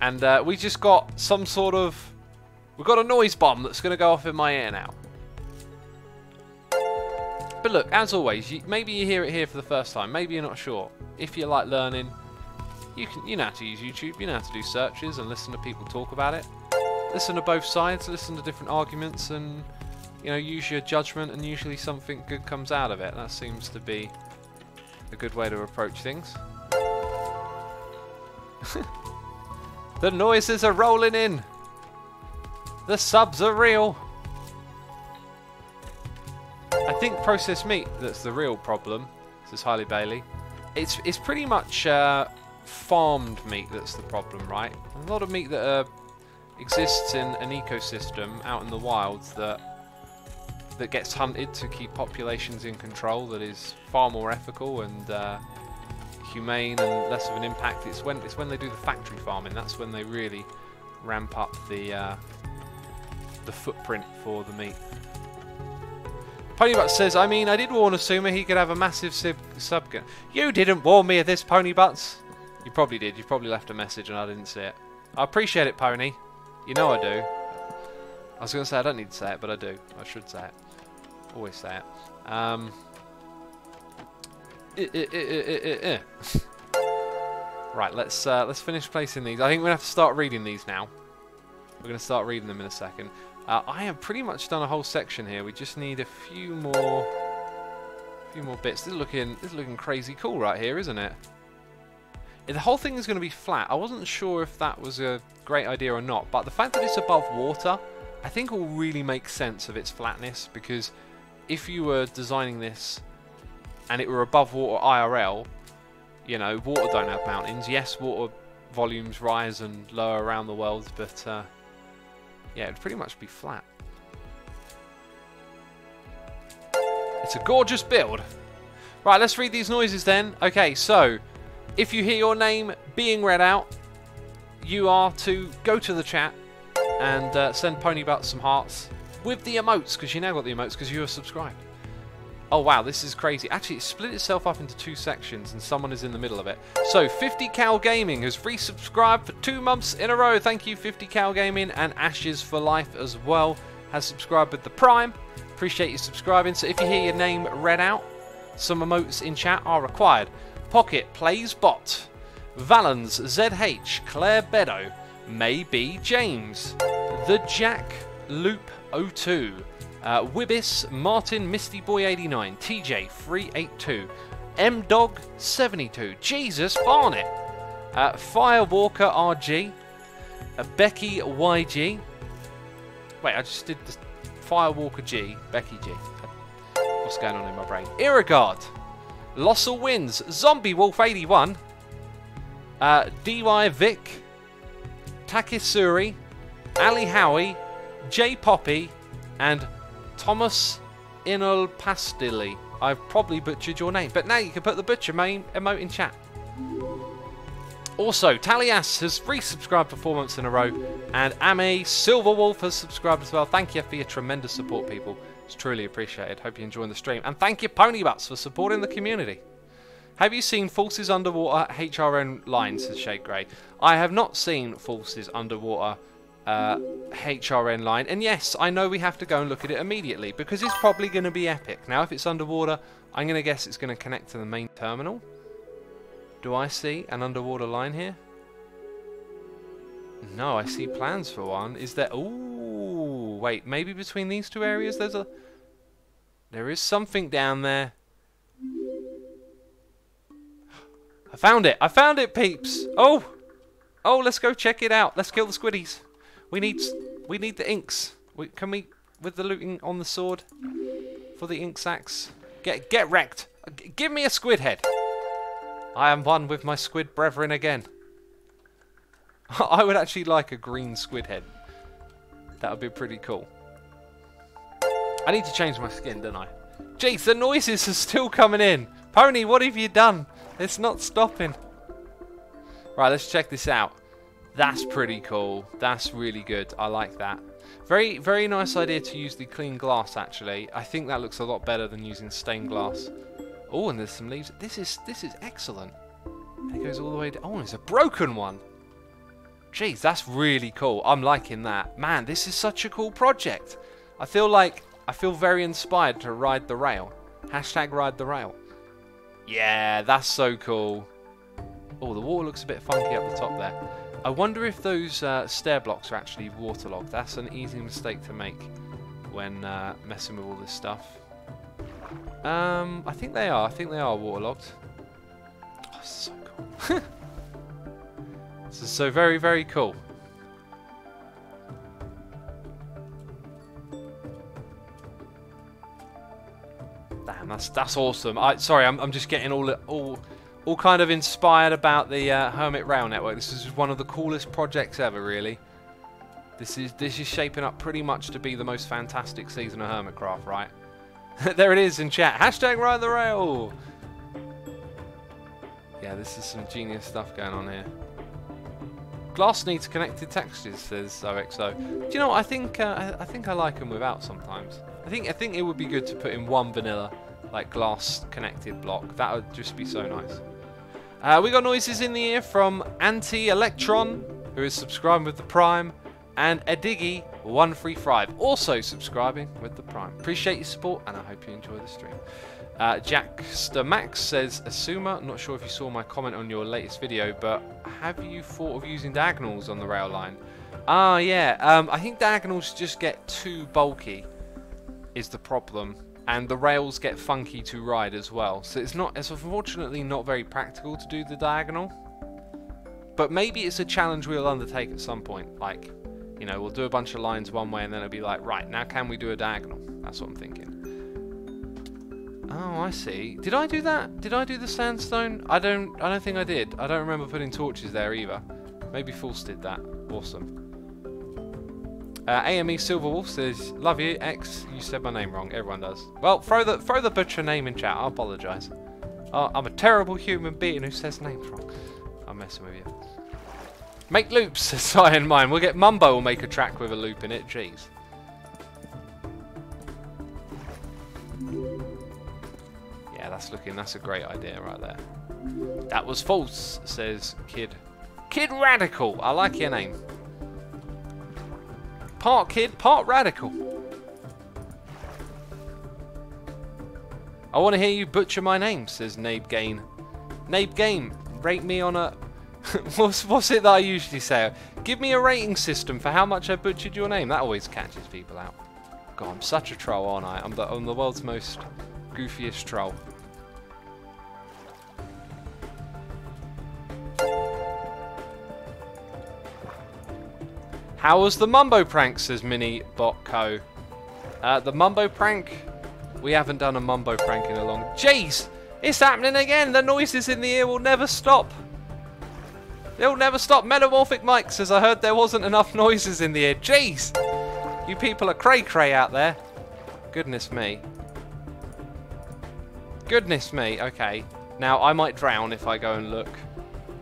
And we just got some sort of... We've got a noise bomb that's going to go off in my ear now. But look, as always, maybe you hear it here for the first time. Maybe you're not sure. If you like learning, you know how to use YouTube. You know how to do searches and listen to people talk about it. Listen to both sides, listen to different arguments, and you know, use your judgment, and usually something good comes out of it. That seems to be a good way to approach things. The noises are rolling in. The subs are real. I think processed meat that's the real problem, says Harley Bailey. It's pretty much farmed meat that's the problem, right? A lot of meat that exists in an ecosystem out in the wilds that gets hunted to keep populations in control, that is far more ethical and humane and less of an impact. It's when they do the factory farming, that's when they really ramp up the footprint for the meat. Ponybutts says, I mean, I did warn Asuma he could have a massive subgun. You didn't warn me of this, Ponybutts. You probably did. You probably left a message and I didn't see it. I appreciate it, Pony. You know I do. I was going to say I don't need to say it, but I do. I should say it. Always say it. Right, let's finish placing these. I think we're going to have to start reading these now. We're going to start reading them in a second. I have pretty much done a whole section here. We just need a few more bits. This is looking crazy cool right here, isn't it? The whole thing is going to be flat. I wasn't sure if that was a great idea or not, but the fact that it's above water, I think will really make sense of its flatness, because if you were designing this and it were above water IRL, you know, water don't have mountains. Yes, water volumes rise and lower around the world, but yeah, it'd pretty much be flat. It's a gorgeous build. Right, let's read these noises then. Okay, so if you hear your name being read out, you are to go to the chat and send Ponybutt some hearts with the emotes, because you now got the emotes because you are subscribed. Oh wow, this is crazy. Actually, it split itself up into 2 sections and someone is in the middle of it. So 50 Cal Gaming has resubscribed for 2 months in a row. Thank you, 50 Cal Gaming, and Ashes for Life as well has subscribed with the Prime. Appreciate you subscribing. So if you hear your name read out, some emotes in chat are required. Pocket Plays Bot, Valens ZH, Claire Beddoe, Maybe James, The Jack Loop 02, Wibbis, Martin, Misty Boy 89, TJ 382, M-Dog 72, Jesus Barnett, Firewalker RG, Becky YG. Wait, I just did the Firewalker G, Becky G. What's going on in my brain? Irregard, Lossell Wins, Zombie Wolf 81, DY Vic, Takisuri, Ali Howie, J Poppy, and Thomas Inal Pastilli. I've probably butchered your name, but now you can put the butcher emote in chat. Also, Talias has resubscribed for 4 months in a row, and Ame Silverwolf has subscribed as well. Thank you for your tremendous support, people. It's truly appreciated. Hope you're enjoying the stream. And thank you, Ponybutts, for supporting the community. Have you seen Forces Underwater HRN line, says Shade Grey. I have not seen Forces Underwater HRN line. And yes, I know we have to go and look at it immediately, because it's probably going to be epic. Now, if it's underwater, I'm going to guess it's going to connect to the main terminal. Do I see an underwater line here? No, I see plans for one. Is there... Ooh, wait, maybe between these 2 areas there is something down there. I found it! I found it, peeps! Oh! Oh, let's go check it out. Let's kill the squiddies. We need the inks. Can we, with the looting on the sword, for the ink sacks? Get wrecked! Give me a squid head! I am one with my squid brethren again. I would actually like a green squid head. That would be pretty cool. I need to change my skin, don't I? Jeez, the noises are still coming in. Pony, what have you done? It's not stopping. Right, let's check this out. That's pretty cool. That's really good. I like that. Very, very nice idea to use the clean glass, actually. I think that looks a lot better than using stained glass. Oh, and there's some leaves. This is excellent. It goes all the way down. Oh, there's a broken one. Jeez, that's really cool. I'm liking that. Man, this is such a cool project. I feel very inspired to ride the rail. Hashtag ride the rail. Yeah, that's so cool. Oh, the water looks a bit funky up the top there. I wonder if those stair blocks are actually waterlogged. That's an easy mistake to make when messing with all this stuff. I think they are. I think they are waterlogged. Oh, so cool. This is so very, very cool. Damn, that's awesome. Sorry, I'm just getting all kind of inspired about the Hermit Rail Network. This is one of the coolest projects ever, really. This is shaping up pretty much to be the most fantastic season of Hermitcraft, right? There it is in chat. Hashtag ride the rail. Yeah, this is some genius stuff going on here. Glass needs connected textures, says OXO. Do you know what? I think I like them without sometimes. I think it would be good to put in one vanilla, like glass connected block. That would just be so nice. We got noises in the ear from Anti-Electron, who is subscribing with the Prime. And Ediggy135 also subscribing with the Prime. Appreciate your support, and I hope you enjoy the stream. Jackster Max says, Asuma, not sure if you saw my comment on your latest video, but have you thought of using diagonals on the rail line? Ah, yeah. I think diagonals just get too bulky, is the problem, and the rails get funky to ride as well. So it's unfortunately not very practical to do the diagonal. But maybe it's a challenge we'll undertake at some point. Like, you know, we'll do a bunch of lines one way, and then it'll be like, right, now can we do a diagonal? That's what I'm thinking. Oh, I see. Did I do that? Did I do the sandstone? I don't think I did. I don't remember putting torches there either. Maybe False did that. Awesome. AME Silverwolf says, love you, X. You said my name wrong. Everyone does. Well, throw the butcher name in chat. I apologise. I'm a terrible human being who says names wrong. I'm messing with you. Make loops, says Cyan Mine. We'll get Mumbo will make a track with a loop in it. Jeez. Yeah, that's a great idea right there. That was false, says Kid. Kid Radical. I like your name. Part kid, part radical. I want to hear you butcher my name, says Nabe Gain. Nabe Game, rate me on a... what's it that I usually say? Give me a rating system for how much I butchered your name. That always catches people out. God, I'm such a troll, aren't I? I'm the world's most goofiest troll. How was the Mumbo prank, says Mini Bot Co. The Mumbo prank? We haven't done a Mumbo prank in a long... Jeez! It's happening again! The noises in the ear will never stop! They'll never stop! Metamorphic Mike says, I heard there wasn't enough noises in the ear. Jeez! You people are cray-cray out there. Goodness me. Goodness me. Okay. Now, I might drown if I go and look.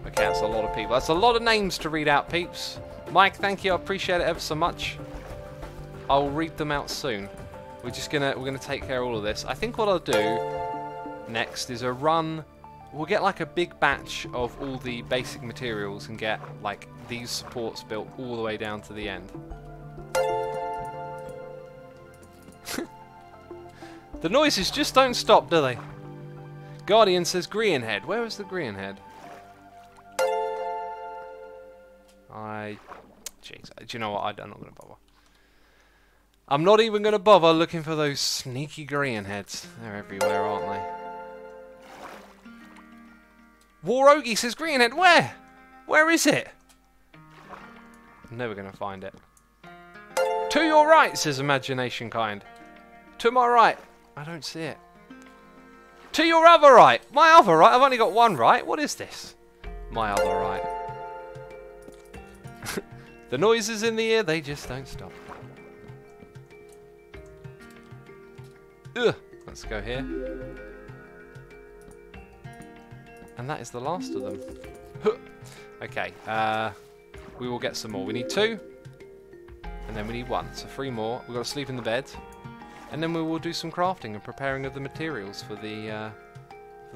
Okay, that's a lot of people. That's a lot of names to read out, peeps. Mike, thank you. I appreciate it ever so much. I'll read them out soon. We're gonna take care of all of this. I think what I'll do next is a run. We'll get like a big batch of all the basic materials and get like these supports built all the way down to the end. The noises just don't stop, do they? Guardian says Greenhead. Where is the Greenhead? Jeez, do you know what? I'm not going to bother. I'm not even going to bother looking for those sneaky Greenheads. They're everywhere, aren't they? Warogi says Greenhead. Where? Where is it? I'm never going to find it. To your right, says Imagination Kind. To my right. I don't see it. To your other right. My other right? I've only got one right. What is this? My other right. The noises in the ear, they just don't stop. Ugh. Let's go here. And that is the last of them. Okay, we will get some more. We need 2. And then we need 1. So 3 more. We've got to sleep in the bed. And then we will do some crafting and preparing of the materials for the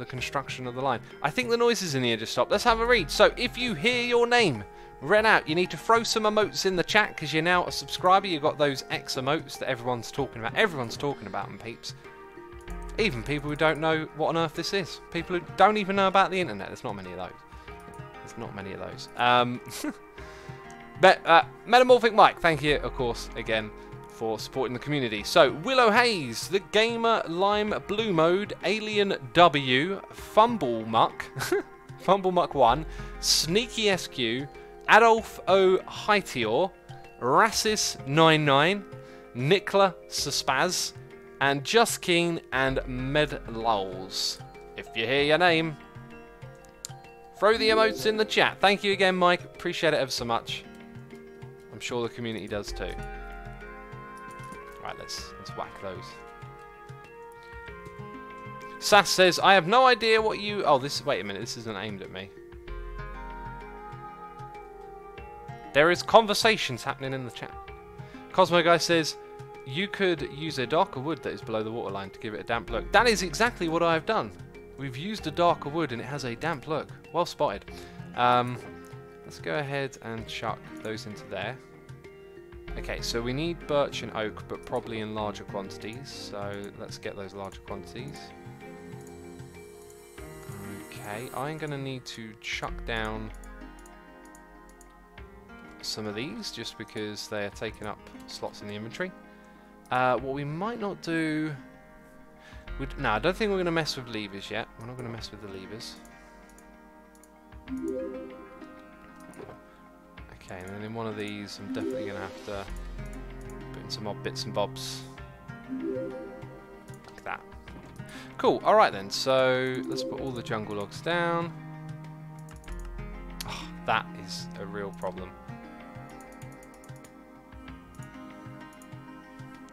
construction of the line. I think the noises in the ear just stopped. Let's have a read. So if you hear your name read out, you need to throw some emotes in the chat because you're now a subscriber. You've got those X emotes that everyone's talking about. Everyone's talking about them, peeps. Even people who don't know what on earth this is. People who don't even know about the internet. There's not many of those. There's not many of those. Metamorphic Mike, thank you, of course, again, for supporting the community. So, Willow Hayes, The Gamer, Lime, Blue Mode, Alien W, Fumble Muck, Fumble Muck 1, Sneaky SQ, Adolf O. Haitior, Rassis99, Nicola Suspaz, and Just Keen and Medlols. If you hear your name, throw the emotes in the chat. Thank you again, Mike. Appreciate it ever so much. I'm sure the community does too. Right, let's whack those. Sass says, I have no idea what you... Oh, this... Wait a minute, this isn't aimed at me. There is conversations happening in the chat. Cosmo Guy says, you could use a darker wood that is below the waterline to give it a damp look. That is exactly what I have done. We've used a darker wood and it has a damp look. Well spotted. Let's go ahead and chuck those into there. Okay, so we need birch and oak, but probably in larger quantities. So let's get those larger quantities. Okay, I'm going to need to chuck down some of these, just because they are taking up slots in the inventory. What we might not do... No, I don't think we're going to mess with levers yet. We're not going to mess with the levers. Okay, and then in one of these, I'm definitely going to have to put in some odd bits and bobs. Like that. Cool, alright then, so let's put all the jungle logs down. Oh, that is a real problem.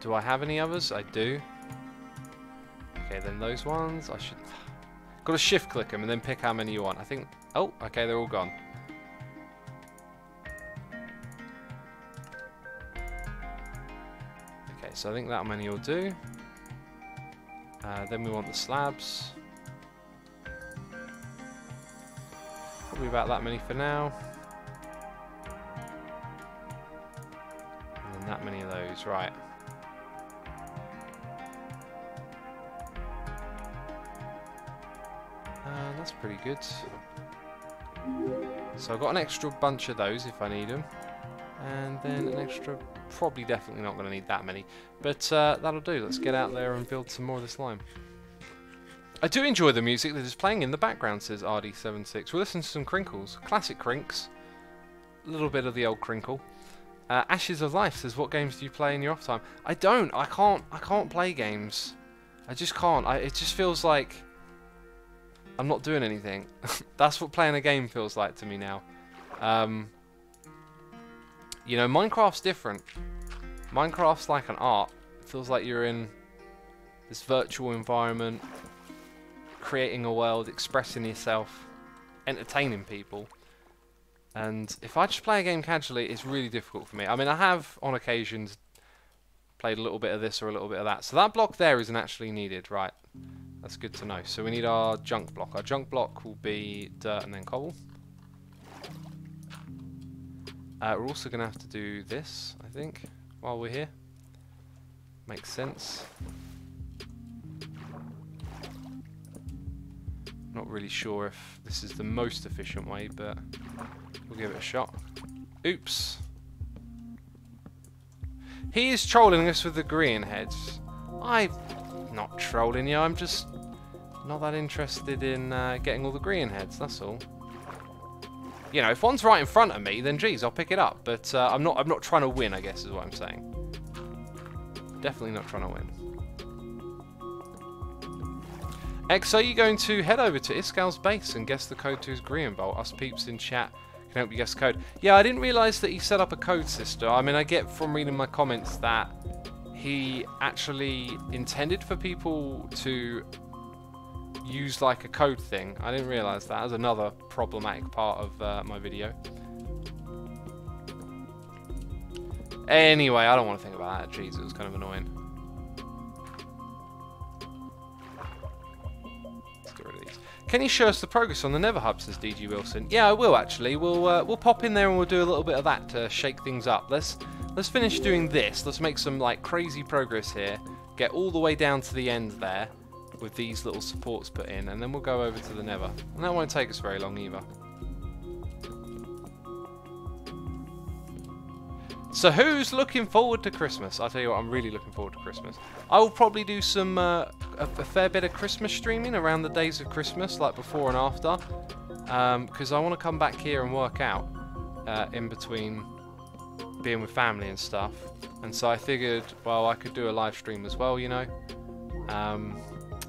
Do I have any others? I do. Okay, then those ones, I should... Got to shift click them and then pick how many you want. I think... Oh, okay, they're all gone. Okay, so I think that many will do. Then we want the slabs. Probably about that many for now. And then that many of those, right. That's pretty good. So I've got an extra bunch of those if I need them. And then an extra, probably definitely not going to need that many. But that'll do. Let's get out there and build some more of this lime. I do enjoy the music that is playing in the background, says RD76. We'll listen to some crinkles. Classic crinks. A little bit of the old crinkle. Ashes of Life says, what games do you play in your off time? I don't. I can't play games. I just can't. It just feels like I'm not doing anything. That's what playing a game feels like to me now. You know, Minecraft's different. Minecraft's like an art. It feels like you're in this virtual environment, creating a world, expressing yourself, entertaining people. And if I just play a game casually, it's really difficult for me. I mean, I have, on occasions, played a little bit of this or a little bit of that. So that block there isn't actually needed, right? That's good to know. So we need our junk block. Our junk block will be dirt and then cobble. We're also going to have to do this, I think, while we're here. Makes sense. Not really sure if this is the most efficient way, but we'll give it a shot. Oops. He is trolling us with the green heads. I'm not trolling you, I'm just not that interested in getting all the green heads, that's all. You know, if one's right in front of me, then geez, I'll pick it up. But I'm not trying to win, I guess is what I'm saying. Definitely not trying to win. X, are you going to head over to Iskal's base and guess the code to his green bolt? Us peeps in chat can help you guess the code. Yeah, I didn't realise that he set up a code system. I mean, I get from reading my comments that he actually intended for people to use like a code thing. I didn't realise that as another problematic part of my video. Anyway, I don't want to think about that. Jeez, it was kind of annoying. Let's get rid of these. Can you show us the progress on the Nether Hub, says DG Wilson? Yeah, I will actually. We'll pop in there and we'll do a little bit of that to shake things up. Let's finish doing this. Let's make some like crazy progress here. Get all the way down to the end there with these little supports put in, and then we'll go over to the Nether. And that won't take us very long either. So who's looking forward to Christmas? I'll tell you what, I'm really looking forward to Christmas. I will probably do some a fair bit of Christmas streaming around the days of Christmas, like before and after, because I want to come back here and work out in between being with family and stuff. And so I figured, well, I could do a live stream as well, you know.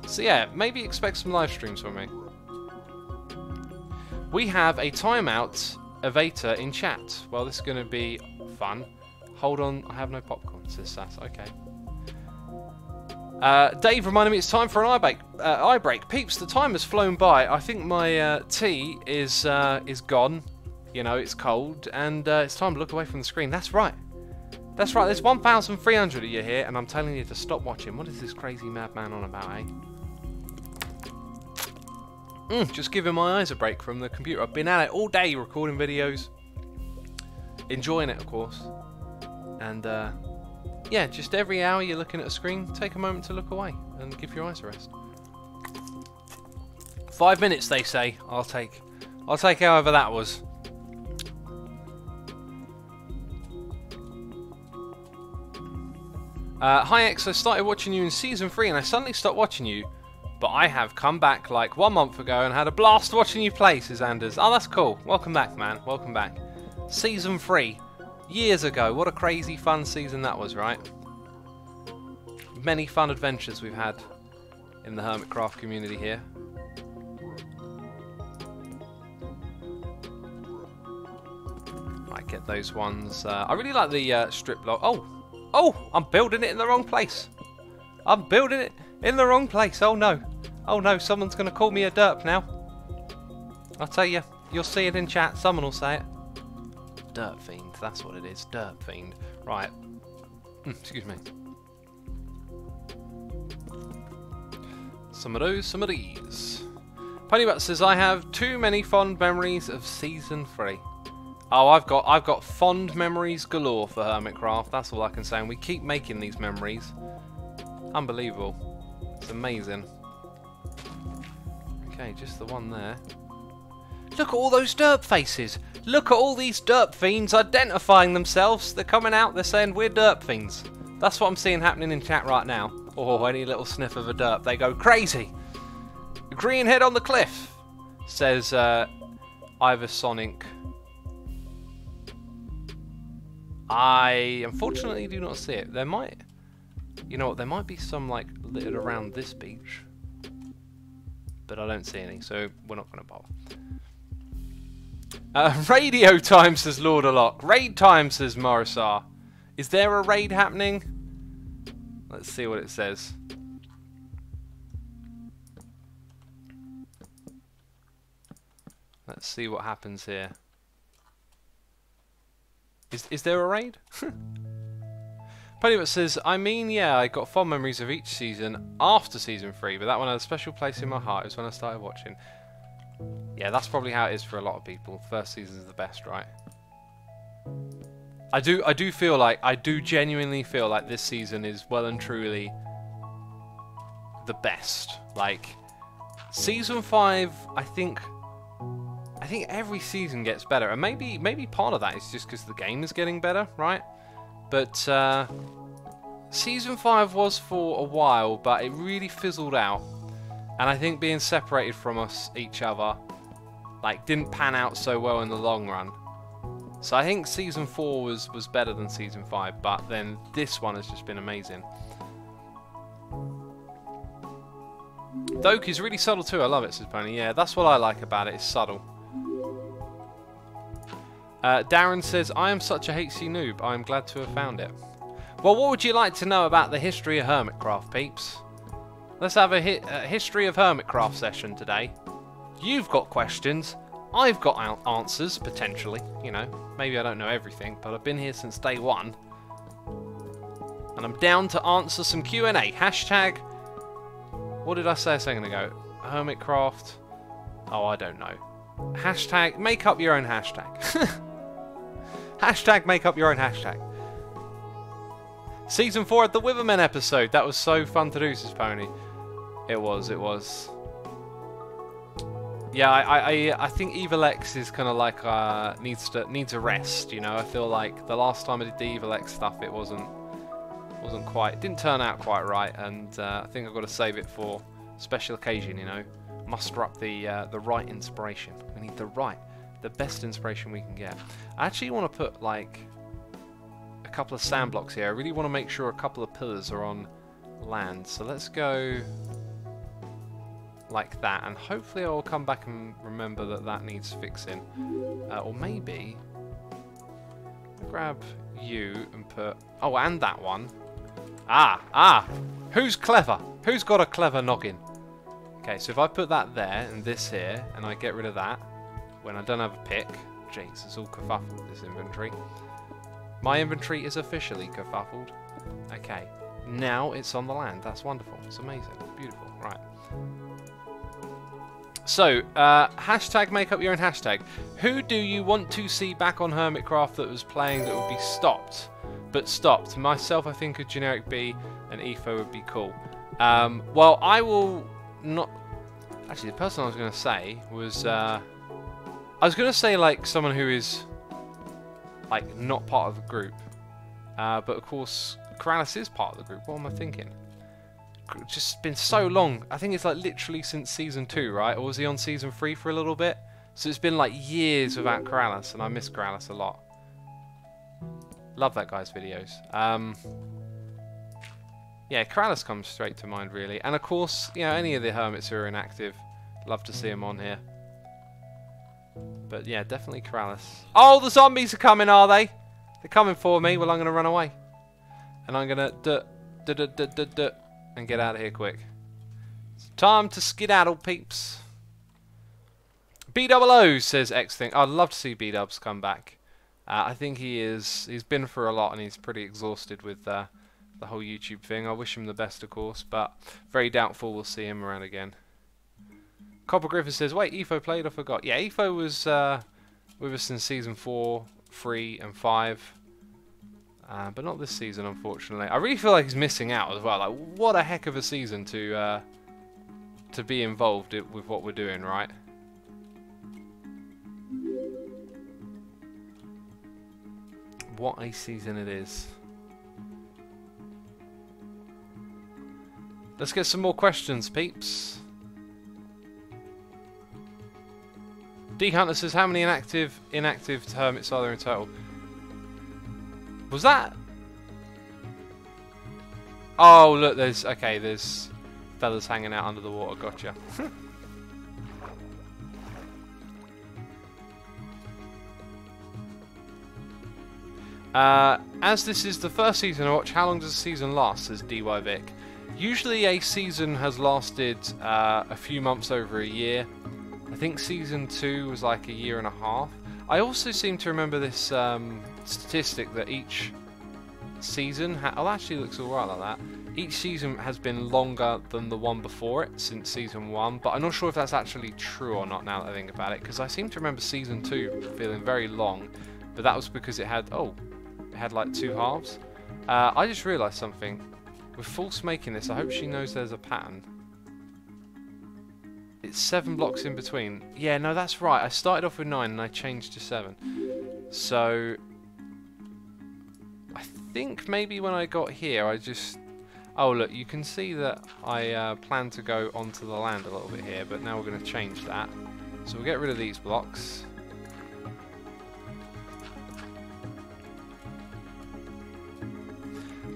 So yeah, maybe expect some live streams from me. We have a timeout Evata in chat. Well, this is going to be fun. Hold on, I have no popcorn, says Sass. Okay. Dave reminded me it's time for an eye break. Peeps, the time has flown by. I think my tea is gone. You know, it's cold, and it's time to look away from the screen. That's right. That's right. There's 1,300 of you here, and I'm telling you to stop watching. What is this crazy madman on about, eh? Just giving my eyes a break from the computer. I've been at it all day recording videos. Enjoying it, of course. And yeah, just every hour you're looking at a screen, take a moment to look away and give your eyes a rest. 5 minutes, they say. I'll take however that was. Hi X, I started watching you in Season 3 and I suddenly stopped watching you. But I have come back like 1 month ago and had a blast watching you play, says Anders. Oh, that's cool. Welcome back, man. Welcome back. Season 3. Years ago. What a crazy fun season that was, right? Many fun adventures we've had in the Hermitcraft community here. Right, get those ones. I really like the strip block. Oh, I'm building it in the wrong place. I'm building it in the wrong place. Oh no. Oh no, someone's going to call me a derp now. I'll tell you, you'll see it in chat. Someone will say it. Derp fiend, that's what it is. Derp fiend. Right. Excuse me. Some of those, some of these. Ponybutt says, I have too many fond memories of Season 3. Oh, I've got fond memories galore for Hermitcraft. That's all I can say. And we keep making these memories. Unbelievable. It's amazing. Okay, just the one there. Look at all those derp faces. Look at all these derp fiends identifying themselves. They're coming out, they're saying we're derp fiends. That's what I'm seeing happening in chat right now. Oh, any little sniff of a derp, they go crazy. Green head on the cliff, says Iversonic. I unfortunately do not see it. There might, you know what, there might be some like littered around this beach, but I don't see any, so we're not going to bother. Radio time, says Lord Alok. Raid time, says Morisar. Is there a raid happening? Let's see what it says. Let's see what happens here. Is there a raid? Ponybutt says, I mean, yeah, I got fond memories of each season after Season 3, but that one had a special place in my heart. It was when I started watching. Yeah, that's probably how it is for a lot of people. First season's the best, right? I do genuinely feel like this season is well and truly the best. Like, Season 5, I think every season gets better, and maybe part of that is just because the game is getting better, right? But Season 5 was for a while, but it really fizzled out, and I think being separated from each other, like, didn't pan out so well in the long run. So I think Season 4 was better than Season 5, but then this one has just been amazing. Doke is really subtle too. I love it, says Pony. Yeah, that's what I like about it. It's subtle. Darren says, I am such a HC noob. I am glad to have found it. Well, what would you like to know about the history of Hermitcraft, peeps? Let's have a history of Hermitcraft session today. You've got questions. I've got answers, potentially. You know, maybe I don't know everything, but I've been here since day one. And I'm down to answer some Q&A. Hashtag... What did I say a second ago? Hermitcraft... Oh, I don't know. Hashtag... Make up your own hashtag. Hashtag make up your own hashtag. Season 4 had the Withermen episode. That was so fun to do, says Pony. It was. Yeah, I think Evil X is kind of like needs a rest. You know, I feel like the last time I did the Evil X stuff, it didn't turn out quite right, and I think I've got to save it for special occasion. You know, muster up the right inspiration. We need the best inspiration we can get. I actually want to put like a couple of sand blocks here. I really want to make sure a couple of pillars are on land. So let's go like that, and hopefully I'll come back and remember that needs fixing. Or maybe grab you and put... Oh, and that one. Who's clever? Who's got a clever noggin? Okay, so if I put that there and this here, and I get rid of that when I don't have a pick. Jeez, it's all kerfuffled, this inventory. My inventory is officially kerfuffled. Okay, now it's on the land. That's wonderful. It's amazing. Beautiful. Right. So, hashtag make up your own hashtag. Who do you want to see back on Hermitcraft that was playing that would be stopped? but stopped. Myself, I think a generic B and EFO would be cool. Well, I will not... Actually, the person I was going to say was... I was going to say, like, someone who is, like, not part of the group. But, of course, Keralis is part of the group. What am I thinking? It's just been so long. I think it's, like, literally since Season 2, right? Or was he on Season 3 for a little bit? So it's been, like, years without Keralis, and I miss Keralis a lot. Love that guy's videos. Yeah, Keralis comes straight to mind, really. And, of course, you know, any of the Hermits who are inactive, love to see them on here. But, yeah, definitely Keralis. Oh, the zombies are coming, are they? They're coming for me. Well, I'm going to run away. And I'm going to and get out of here quick. It's time to skedaddle, peeps. B-double-O says X thing. I'd love to see B-dubs come back. I think he's been through a lot and he's pretty exhausted with the whole YouTube thing. I wish him the best, of course, but very doubtful we'll see him around again. Copper Griffin says, wait, EFO played? I forgot. Yeah, EFO was with us in Season 4, 3, and 5. But not this season, unfortunately. I really feel like he's missing out as well. Like, what a heck of a season to be involved with what we're doing, right? What a season it is. Let's get some more questions, peeps. D Hunter says, how many inactive Hermits are there in total? Was that? Oh, look, there's fellas hanging out under the water. Gotcha. As this is the first season I watch, how long does a season last? Says DY Vic. Usually a season has lasted a few months over a year. I think Season 2 was like a year and a half. I also seem to remember this statistic that each season... oh, actually looks alright like that. Each season has been longer than the one before it, since Season 1. But I'm not sure if that's actually true or not now that I think about it. Because I seem to remember Season 2 feeling very long. But that was because it had... oh, it had like 2 halves. I just realised something. With False making this, I hope she knows there's a pattern. It's 7 blocks in between. Yeah, no, that's right. I started off with 9 and I changed to 7. So I think maybe when I got here, I just... oh, look, you can see that I plan to go onto the land a little bit here, but now we're going to change that. So we'll get rid of these blocks.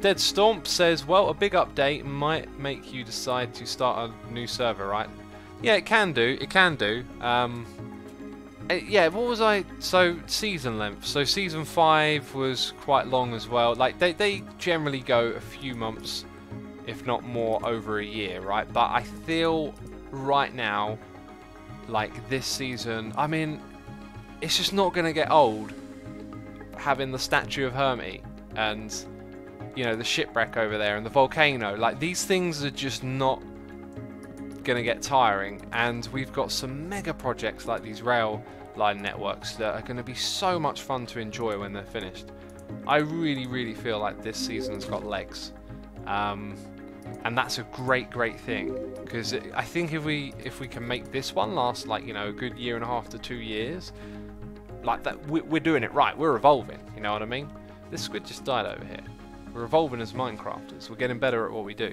Dead Stomp says, well, a big update might make you decide to start a new server, right? Yeah, it can do. It can do. Yeah, what was I... so, season length. So, Season 5 was quite long as well. Like, they generally go a few months, if not more, over a year, right? But I feel right now, like, this season... I mean, it's just not going to get old having the statue of Hermit and... you know, the shipwreck over there and the volcano. Like, these things are just not gonna get tiring, and we've got some mega projects like these rail line networks that are gonna be so much fun to enjoy when they're finished. I really feel like this season's got legs, and that's a great thing, because I think if we can make this one last, like, you know, a good 1.5 to 2 years, like that, we're doing it right. We're evolving, you know what I mean? This squid just died over here. We're evolving as Minecrafters. We're getting better at what we do.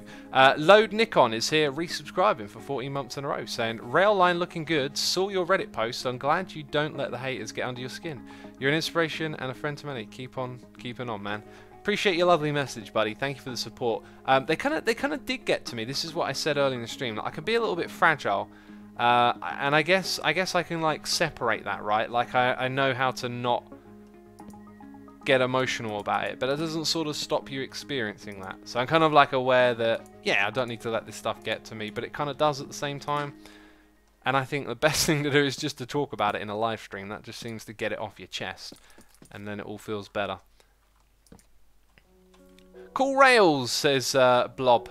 Load Nikon is here resubscribing for 14 months in a row, saying, rail line looking good, saw your Reddit post, I'm glad you don't let the haters get under your skin. You're an inspiration and a friend to many. Keep on keeping on, man. Appreciate your lovely message, buddy. Thank you for the support. They kind of did get to me. This is what I said earlier in the stream. Like, I can be a little bit fragile, and I guess I can, like, separate that, right? Like, I know how to not get emotional about it, but it doesn't sort of stop you experiencing that. So I'm kind of like aware that, yeah, I don't need to let this stuff get to me, but it kind of does at the same time. And I think the best thing to do is just to talk about it in a live stream. That just seems to get it off your chest, and then it all feels better. Cool rails, says Blob.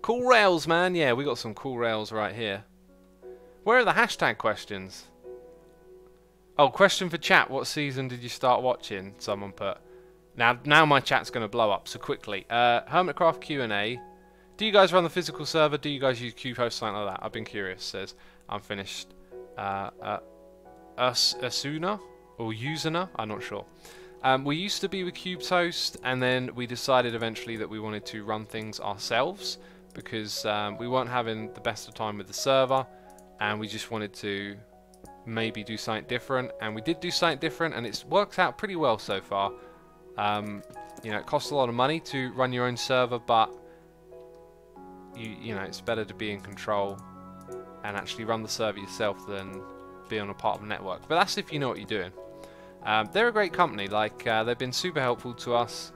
Cool rails, man. Yeah, we got some cool rails right here. Where are the hashtag questions? Oh, question for chat. What season did you start watching? Someone put. Now my chat's going to blow up, so quickly. Hermitcraft Q&A. Do you guys run the physical server? Do you guys use Qhost, something like that? I've been curious, says Unfinished Asuna or Usuna? I'm not sure. We used to be with Qhost, and then we decided eventually that we wanted to run things ourselves because we weren't having the best of time with the server, and we just wanted to maybe do something different, and we did do something different, and it's worked out pretty well so far. You know, it costs a lot of money to run your own server, but you know, it's better to be in control and actually run the server yourself than be on a part of a network. But that's if you know what you're doing. They're a great company. Like, they've been super helpful to us.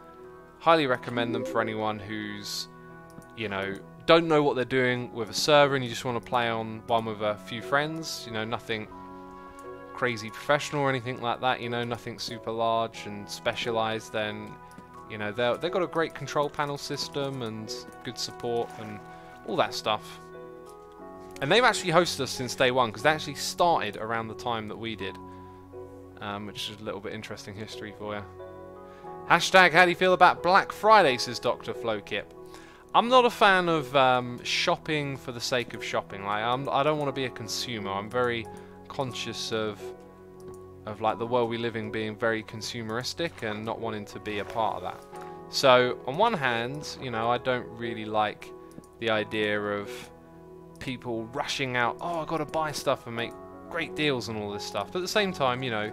Highly recommend them for anyone who's, you know, don't know what they're doing with a server and you just want to play on one with a few friends. You know, nothing crazy professional or anything like that. You know, nothing super large and specialized. Then, you know, they've got a great control panel system and good support and all that stuff. And they've actually hosted us since day one because they actually started around the time that we did. Which is a little bit interesting history for you. Hashtag, how do you feel about Black Friday, says Dr. Flowkip. I'm not a fan of shopping for the sake of shopping. Like, I don't want to be a consumer. I'm very conscious of like the world we live in being very consumeristic and not wanting to be a part of that. So on one hand, you know, I don't really like the idea of people rushing out, oh, I've got to buy stuff and make great deals and all this stuff. But at the same time, you know,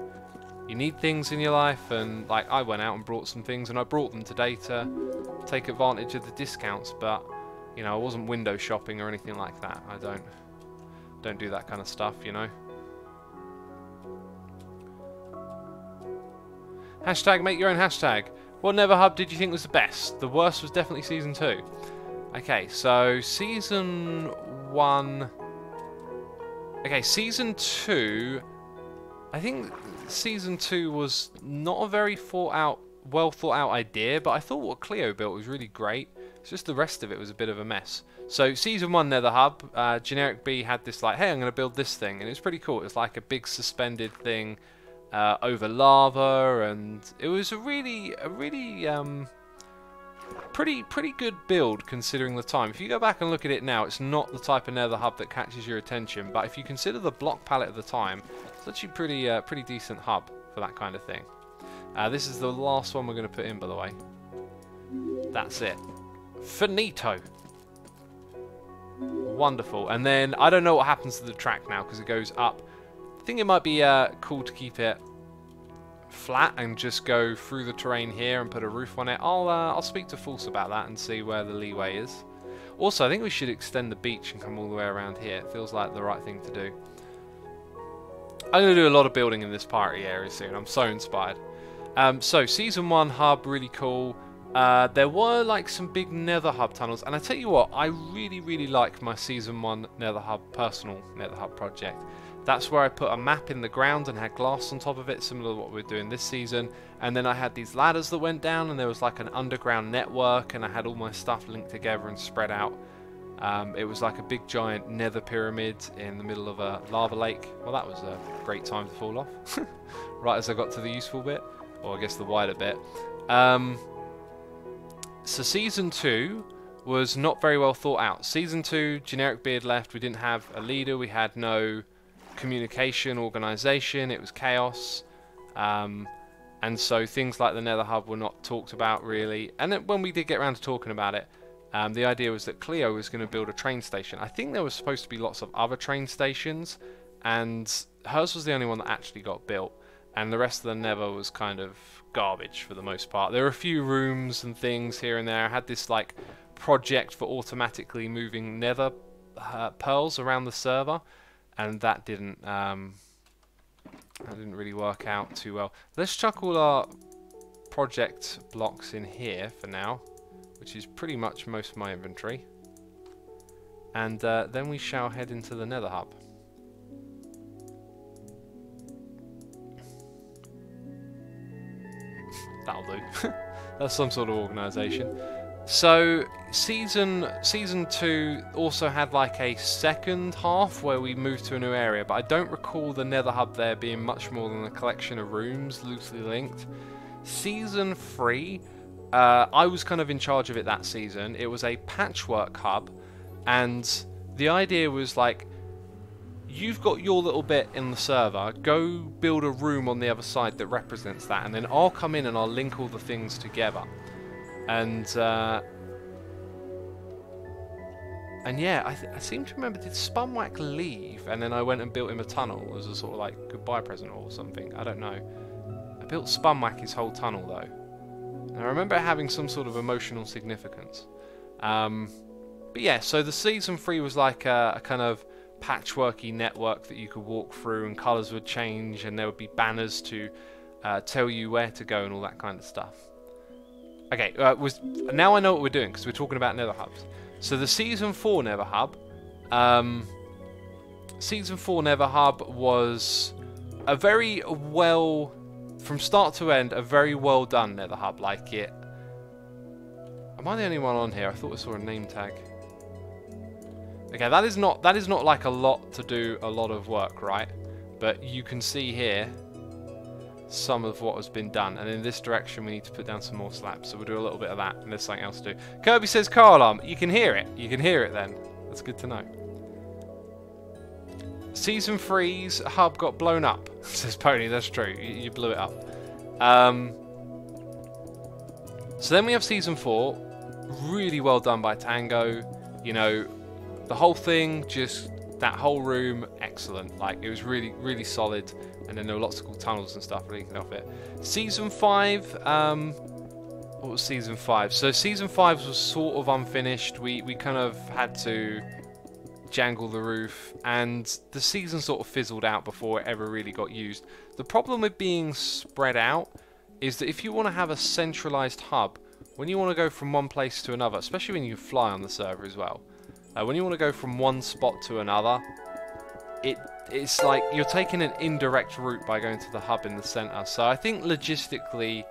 you need things in your life, and like I went out and brought some things, and I brought them today to take advantage of the discounts, but you know, I wasn't window shopping or anything like that. I don't do that kind of stuff, you know. Hashtag, make your own hashtag. What Nether Hub did you think was the best? The worst was definitely Season 2. Okay, so Season 1... Okay, Season 2... I think Season 2 was not a very well thought out idea, but I thought what Cleo built was really great. It's just the rest of it was a bit of a mess. So Season 1 Nether Hub, Generic B had this like, hey, I'm going to build this thing, and it was pretty cool. It was like a big suspended thing over lava, and it was a really pretty good build considering the time. If you go back and look at it now, it's not the type of Nether Hub that catches your attention, but if you consider the block palette of the time, it's actually pretty decent hub for that kind of thing. This is the last one we're going to put in, by the way. That's it. Finito. Wonderful. And then I don't know what happens to the track now because it goes up. I think it might be cool to keep it flat and just go through the terrain here and put a roof on it. I'll speak to False about that and see where the leeway is. Also, I think we should extend the beach and come all the way around here. It feels like the right thing to do. I'm going to do a lot of building in this party area soon. I'm so inspired. So Season 1 hub, really cool. There were like some big Nether Hub tunnels, and I tell you what, I really like my Season 1 Nether Hub, personal Nether Hub project. That's where I put a map in the ground and had glass on top of it, similar to what we're doing this season. And then I had these ladders that went down, and there was like an underground network, and I had all my stuff linked together and spread out. It was like a big giant nether pyramid in the middle of a lava lake. Well, that was a great time to fall off. Right as I got to the useful bit, or I guess the wider bit. So Season 2 was not very well thought out. Season 2, Generic Beard left, we didn't have a leader, we had no communication, organisation, it was chaos. And so things like the Nether Hub were not talked about really. And then when we did get around to talking about it, the idea was that Cleo was going to build a train station. I think there was supposed to be lots of other train stations, and hers was the only one that actually got built. And the rest of the Nether was kind of garbage for the most part. There were a few rooms and things here and there. I had this like project for automatically moving Nether pearls around the server, and that didn't really work out too well. Let's chuck all our project blocks in here for now, which is pretty much most of my inventory. And then we shall head into the Nether Hub. That'll do. That's some sort of organisation. So season 2 also had like a second half where we moved to a new area, but I don't recall the Nether Hub there being much more than a collection of rooms loosely linked. Season 3, I was kind of in charge of it that season. It was a patchwork hub, and the idea was like, you've got your little bit in the server, go build a room on the other side that represents that, and then I'll come in and I'll link all the things together. And yeah, I seem to remember, did Spunwack leave and then I went and built him a tunnel as a sort of like goodbye present or something? I don't know. I built Spunwack his whole tunnel though. And I remember it having some sort of emotional significance. But yeah, so the season 3 was like a kind of patchworky network that you could walk through, and colours would change, and there would be banners to tell you where to go and all that kind of stuff. Okay, now I know what we're doing because we're talking about Nether hubs. So the season 4 Nether hub, season 4 Nether hub was a very well, from start to end, a very well done Nether hub. Like it. Am I the only one on here? I thought I saw a name tag. Okay, that is not like a lot to do a lot of work, right? But you can see here some of what has been done, and in this direction we need to put down some more slabs, so we'll do a little bit of that, and there's something else to do. Kirby says car alarm. You can hear it. You can hear it then. That's good to know. Season 3's hub got blown up, says Pony. That's true. You blew it up. So then we have Season 4. Really well done by Tango. You know, the whole thing, just that whole room, excellent. Like, it was really, really solid. And then there were lots of cool tunnels and stuff leading off it. Season 5, what was Season 5? So Season 5 was sort of unfinished. We kind of had to jangle the roof, and the season sort of fizzled out before it ever really got used. The problem with being spread out is that if you want to have a centralized hub, when you want to go from one place to another, especially when you fly on the server as well, when you want to go from one spot to another, it's like you're taking an indirect route by going to the hub in the center. So I think logistically,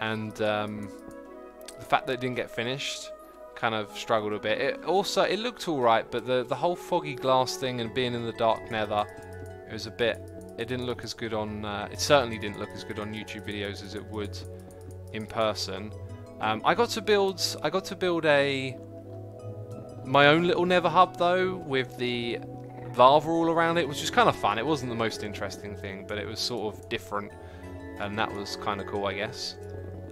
and the fact that it didn't get finished kind of struggled a bit. It looked alright, but the whole foggy glass thing and being in the dark nether, it was a bit, it didn't look as good on, it certainly didn't look as good on YouTube videos as it would in person. I got to build my own little nether hub though, with the lava all around it, which was kind of fun. It wasn't the most interesting thing, but it was sort of different, and that was kind of cool, I guess.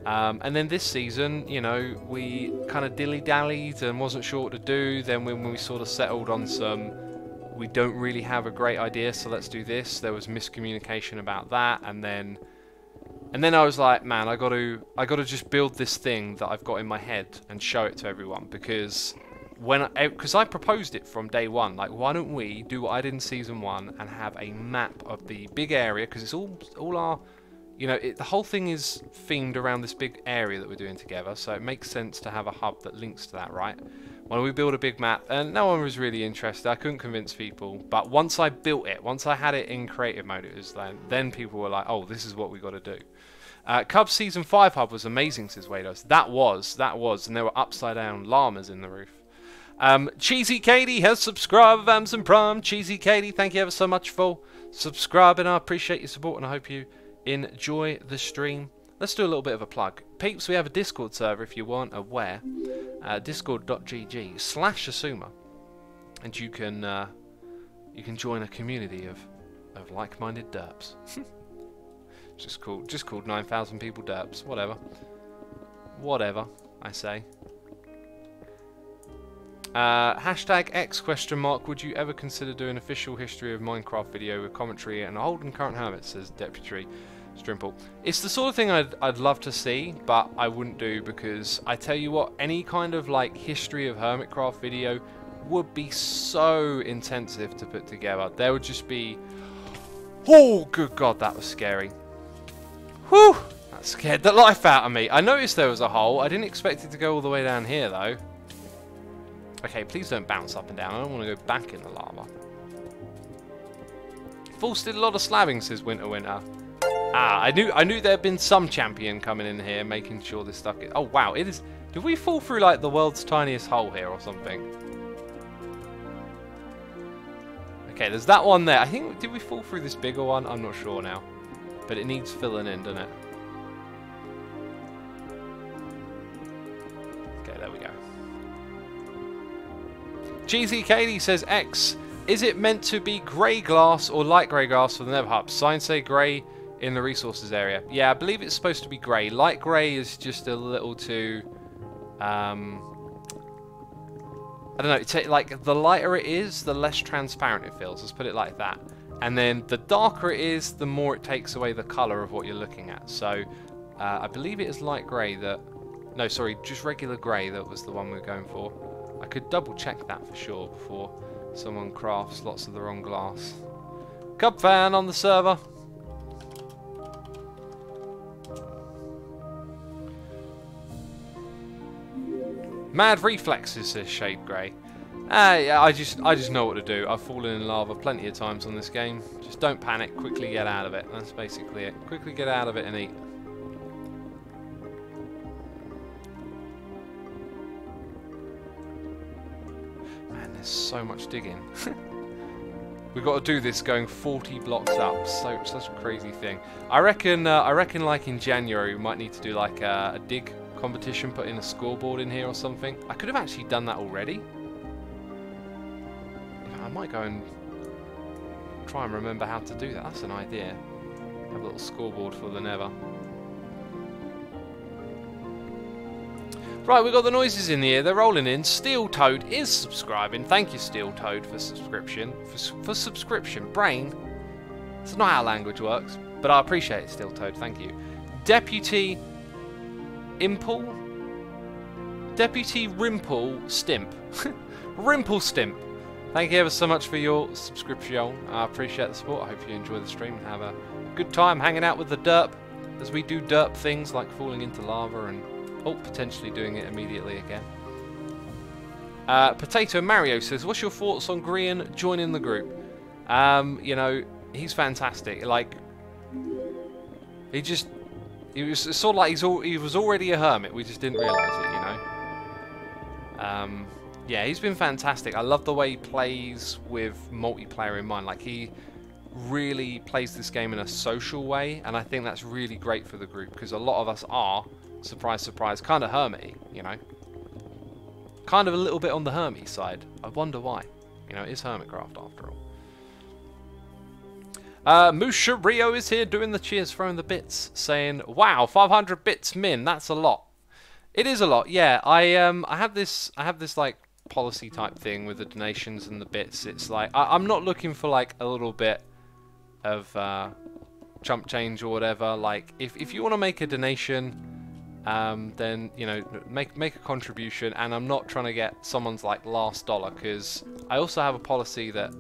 And then this season, you know, we kind of dilly-dallied and wasn't sure what to do. Then when we sort of settled on some, we don't really have a great idea, so let's do this. There was miscommunication about that, and then I was like, man, I got to just build this thing that I've got in my head and show it to everyone, because I proposed it from day one. Like, why don't we do what I did in season 1 and have a map of the big area, because it's all our, you know, the whole thing is themed around this big area that we're doing together, so it makes sense to have a hub that links to that, right? Why don't we build a big map? And no one was really interested. I couldn't convince people, but once I built it, once I had it in creative mode, it was then people were like, oh, this is what we got to do. Cubs Season 5 hub was amazing, says Wados. That was, and there were upside down llamas in the roof. Cheesy Katie has subscribed with Amazon Prime. Cheesy Katie, thank you ever so much for subscribing. I appreciate your support, and I hope you enjoy the stream. Let's do a little bit of a plug. Peeps, we have a Discord server if you weren't aware. Discord.gg/Asuma, and you can join a community of like-minded derps. just called 9,000 people derps. Whatever, I say. Hashtag X ? Would you ever consider doing official history of Minecraft video with commentary and old and current hermit, says Deputy Strimple. It's the sort of thing I'd love to see, but I wouldn't do, because I tell you what, any kind of like history of Hermitcraft video would be so intensive to put together. There would just be, oh good god, that was scary. Whew, that scared the life out of me. I noticed there was a hole. I didn't expect it to go all the way down here though. Okay, please don't bounce up and down. I don't want to go back in the lava. False did a lot of slabbing, says Winter. Ah, I knew there had been some champion coming in here, making sure this stuff. Oh wow, it is. Did we fall through like the world's tiniest hole here or something? Okay, there's that one there. I think, did we fall through this bigger one? I'm not sure now, but it needs filling in, doesn't it? GZ Katie says, X, is it meant to be grey glass or light grey glass for the Nether Hub? Signs say grey in the resources area. Yeah, I believe it's supposed to be grey. Light grey is just a little too... I don't know, like, the lighter it is, the less transparent it feels. Let's put it like that. And then the darker it is, the more it takes away the colour of what you're looking at. So, I believe it is light grey that... No, sorry, just regular grey that was the one we were going for. I could double check that for sure before someone crafts lots of the wrong glass. Cub fan on the server. Mad reflexes, says Shade Grey. Yeah, I just know what to do. I've fallen in lava plenty of times on this game. Just don't panic. Quickly get out of it. That's basically it. Quickly get out of it and eat. Man, there's so much digging. We've got to do this going 40 blocks up. Such a crazy thing. I reckon like in January we might need to do like a dig competition, put in a scoreboard in here or something. I could have actually done that already. I might go and try and remember how to do that. That's an idea. Have a little scoreboard for the Nether. Right, we've got the noises in the air. They're rolling in. Steel Toad is subscribing. Thank you, Steel Toad, for subscription. For subscription. Brain. It's not how language works, but I appreciate it, Steel Toad. Thank you. Deputy Deputy Rimple Stimp. Rimple Stimp. Thank you ever so much for your subscription. I appreciate the support. I hope you enjoy the stream and have a good time hanging out with the derp as we do derp things like falling into lava and potentially doing it immediately again. Potato Mario says, what's your thoughts on Grian joining the group? You know, he's fantastic. Like, he was sort of like he was already a hermit. We just didn't realise it, you know. Yeah, he's been fantastic. I love the way he plays with multiplayer in mind. Like, he really plays this game in a social way, and I think that's really great for the group because a lot of us are, surprise, surprise, kind of hermity, you know. Kind of a little bit on the hermit side. I wonder why. You know, it is Hermitcraft after all. Musha Rio is here doing the cheers, throwing the bits, saying, "Wow, 500 bits min. That's a lot." It is a lot, yeah. I have this like policy type thing with the donations and the bits. It's like I'm not looking for like a little bit of chump change or whatever. Like if you want to make a donation, then you know make a contribution. And I'm not trying to get someone's like last dollar because I also have a policy that.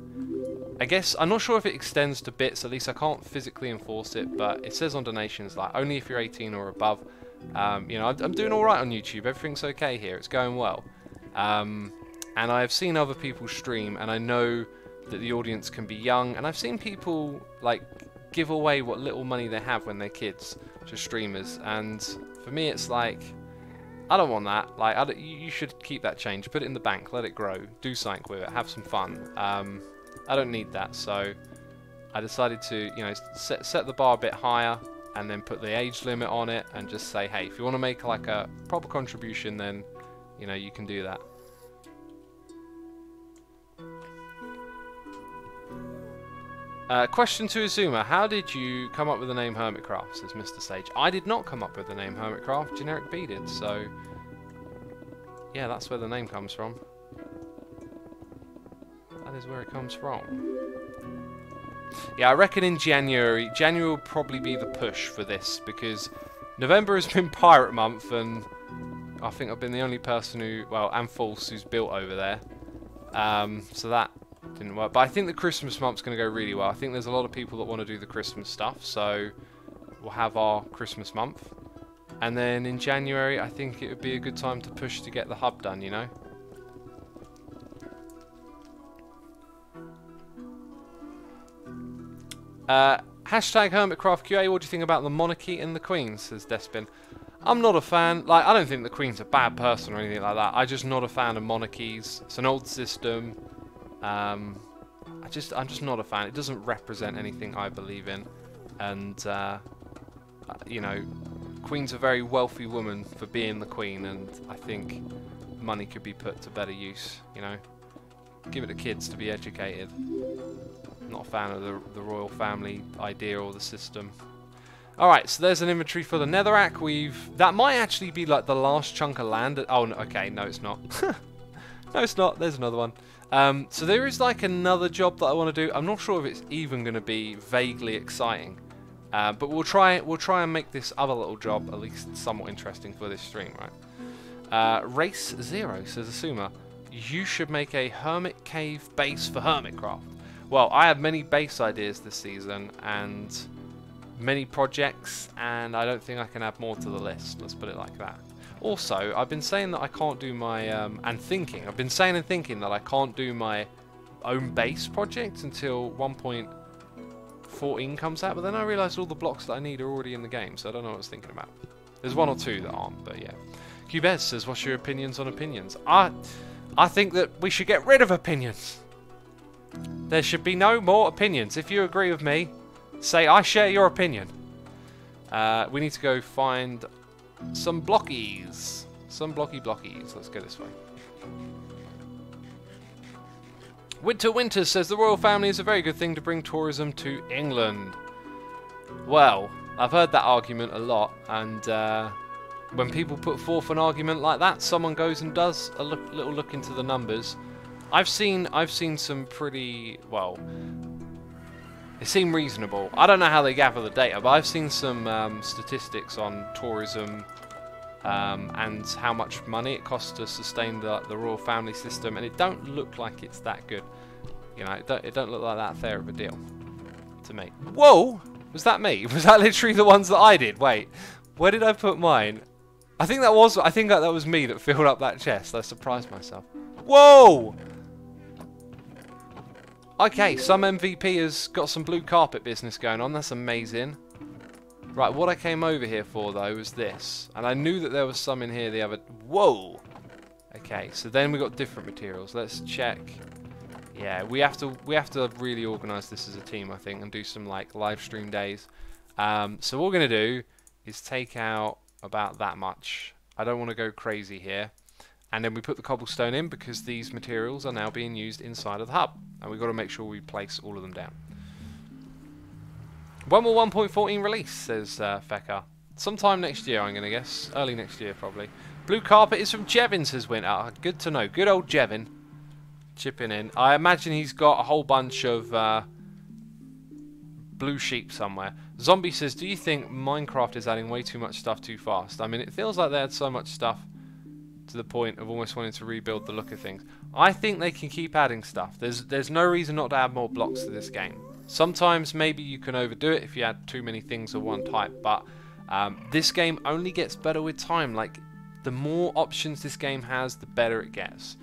I guess, I'm not sure if it extends to bits, at least I can't physically enforce it, but it says on donations, like, only if you're 18 or above. You know, I'm doing alright on YouTube, everything's okay here, it's going well. And I've seen other people stream, and I know that the audience can be young, and I've seen people, like, give away what little money they have when they're kids to streamers, and for me it's like, I don't want that. Like, you should keep that change, put it in the bank, let it grow, do something with it, have some fun. I don't need that, so I decided to, you know, set the bar a bit higher and then put the age limit on it and just say, hey, if you want to make like a proper contribution, then, you know, you can do that. Question to Azuma, how did you come up with the name Hermitcraft, says Mr. Sage. I did not come up with the name Hermitcraft, Generic B did, so yeah, that's where the name comes from. That is where it comes from. Yeah, I reckon in January will probably be the push for this, because November has been Pirate Month, and I think I've been the only person who, well, and False, who's built over there. So that didn't work. But I think the Christmas month's going to go really well. I think there's a lot of people that want to do the Christmas stuff, so we'll have our Christmas month. And then in January, I think it would be a good time to push to get the hub done, you know? Hashtag HermitcraftQA, what do you think about the monarchy and the Queen, says Despin. I'm not a fan. Like, I don't think the Queen's a bad person or anything like that. I'm just not a fan of monarchies. It's an old system. I'm just not a fan. It doesn't represent anything I believe in. And, you know, Queen's a very wealthy woman for being the Queen, and I think money could be put to better use, you know. Give it to kids to be educated. Not a fan of the royal family idea or the system. Alright, so there's an inventory for the netherrack. That might actually be like the last chunk of land. Oh, no, okay, no it's not. No it's not, there's another one. So there is like another job that I want to do. I'm not sure if it's even going to be vaguely exciting. But we'll try and make this other little job at least somewhat interesting for this stream, right? Race 0 says Asuma, you should make a hermit cave base for Hermitcraft. Well, I have many base ideas this season and many projects, and I don't think I can add more to the list. Let's put it like that. Also, I've been saying that I can't do my I've been saying and thinking that I can't do my own base project until 1.14 comes out, but then I realised all the blocks that I need are already in the game, so I don't know what I was thinking about. There's one or two that aren't, but yeah. Cubez says, what's your opinions on opinions? I think that we should get rid of opinions. There should be no more opinions. If you agree with me, say I share your opinion. We need to go find some blockies. Some blockies. Let's go this way. Winter says the royal family is a very good thing to bring tourism to England. Well, I've heard that argument a lot, and when people put forth an argument like that, someone goes and does a little look into the numbers. I've seen some pretty, well, they seem reasonable. I don't know how they gather the data, but I've seen some statistics on tourism and how much money it costs to sustain the royal family system, and it don't look like it's that good. You know, it don't look like that fair of a deal to me. Whoa! Was that me? Was that literally the ones that I did? Wait, where did I put mine? I think that was me that filled up that chest. I surprised myself. Whoa! Okay, some MVP has got some blue carpet business going on. That's amazing. Right, what I came over here for though was this, and I knew that there was some in here the other. Whoa. Okay, so then we got different materials. Let's check. Yeah, we have to really organise this as a team, I think, and do some like live stream days. So what we're gonna do is take out about that much. I don't want to go crazy here. And then we put the cobblestone in because these materials are now being used inside of the hub. And we've got to make sure we place all of them down. When will 1.14 release, says Fekka. Sometime next year, I'm going to guess. Early next year, probably. Blue carpet is from Jevin, says Winter. Good to know. Good old Jevin. Chipping in. I imagine he's got a whole bunch of blue sheep somewhere. Zombie says, do you think Minecraft is adding way too much stuff too fast? I mean, it feels like they had so much stuff to the point of almost wanting to rebuild the look of things. I think they can keep adding stuff. There's no reason not to add more blocks to this game. Sometimes maybe you can overdo it if you add too many things of one type, but this game only gets better with time. Like, the more options this game has, the better it gets.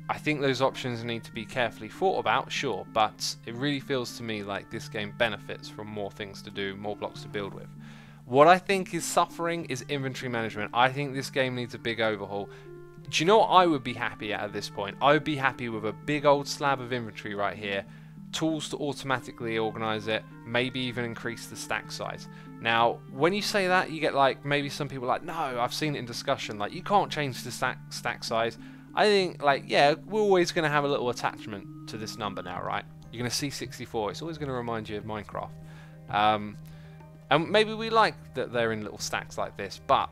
I think those options need to be carefully thought about, sure, but it really feels to me like this game benefits from more things to do, more blocks to build with. What I think is suffering is inventory management. I think this game needs a big overhaul. Do you know what I would be happy at this point? I would be happy with a big old slab of inventory right here, tools to automatically organize it, maybe even increase the stack size. Now, when you say that, you get like, maybe some people are like, no, I've seen it in discussion, like you can't change the stack size. I think, like, yeah, we're always going to have a little attachment to this number now, right? You're going to see 64. It's always going to remind you of Minecraft. And maybe we like that they're in little stacks like this, but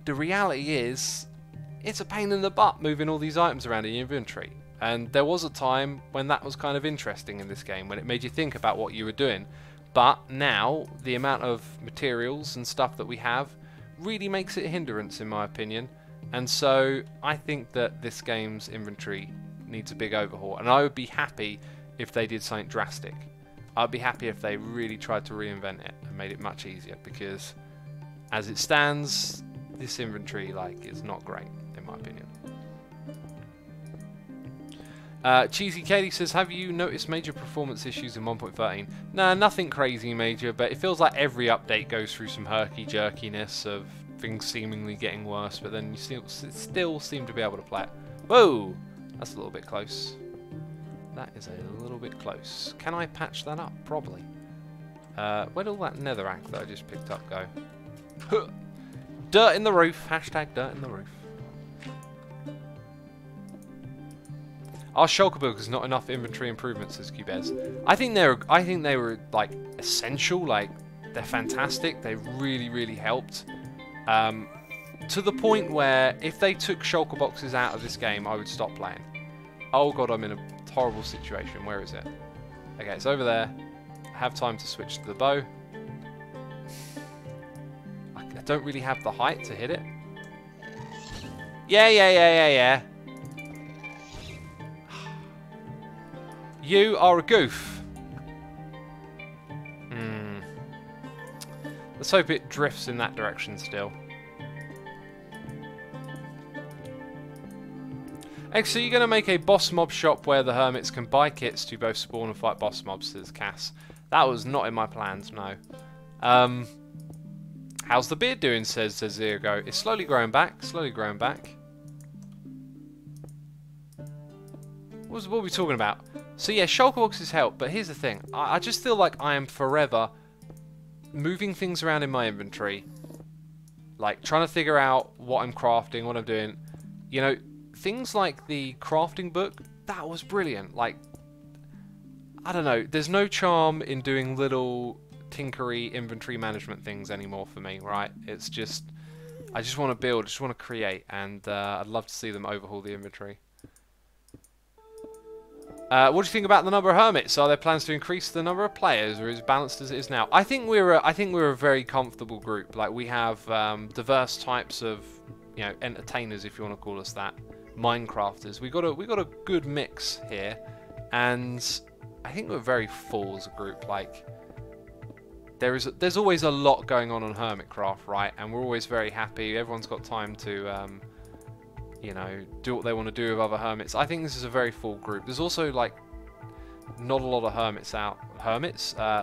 the reality is, it's a pain in the butt moving all these items around in your inventory. And there was a time when that was kind of interesting in this game, when it made you think about what you were doing. But now, the amount of materials and stuff that we have really makes it a hindrance, in my opinion. And so, I think that this game's inventory needs a big overhaul. And I would be happy if they did something drastic. I'd be happy if they really tried to reinvent it and made it much easier, because as it stands, this inventory is not great, in my opinion. Cheesy Katie says, have you noticed major performance issues in 1.13? Nah, nothing crazy major, but it feels like every update goes through some herky-jerkiness of things seemingly getting worse, but then you still seem to be able to play it. Whoa! That's a little bit close. That is a little bit close. Can I patch that up? Probably. Where'd all that netherrack that I just picked up go? Huh. Dirt in the roof. Hashtag dirt in the roof. Our shulker book is not enough inventory improvements, says Cubez. I think they were like essential. Like they're fantastic. They really, really helped. To the point where if they took shulker boxes out of this game, I would stop playing. Oh god, I'm in a horrible situation. Where is it? Okay, it's over there. I have time to switch to the bow. I don't really have the height to hit it. Yeah. You are a goof. Let's hope it drifts in that direction still. So you're going to make a boss mob shop where the hermits can buy kits to both spawn and fight boss mobs, says Cass. That was not in my plans, no. How's the beard doing, says Zero. It's slowly growing back, What are we talking about? So yeah, shulker boxes help, but here's the thing. I just feel like I am forever moving things around in my inventory. Like, trying to figure out what I'm crafting, what I'm doing. You know, things like the crafting book, that was brilliant. Like, I don't know, there's no charm in doing little tinkery inventory management things anymore for me, right? It's just, I just want to build, I just want to create, and I'd love to see them overhaul the inventory. What do you think about the number of hermits? Are there plans to increase the number of players, or is it balanced as it is now? I think we're a very comfortable group. Like, we have diverse types of, you know, entertainers, if you want to call us that, Minecrafters. We got a good mix here, and I think we're very full as a group. Like, there's always a lot going on Hermitcraft, right? And we're always very happy. Everyone's got time to you know, do what they want to do with other hermits. I think this is a very full group. There's also, like, not a lot of hermits,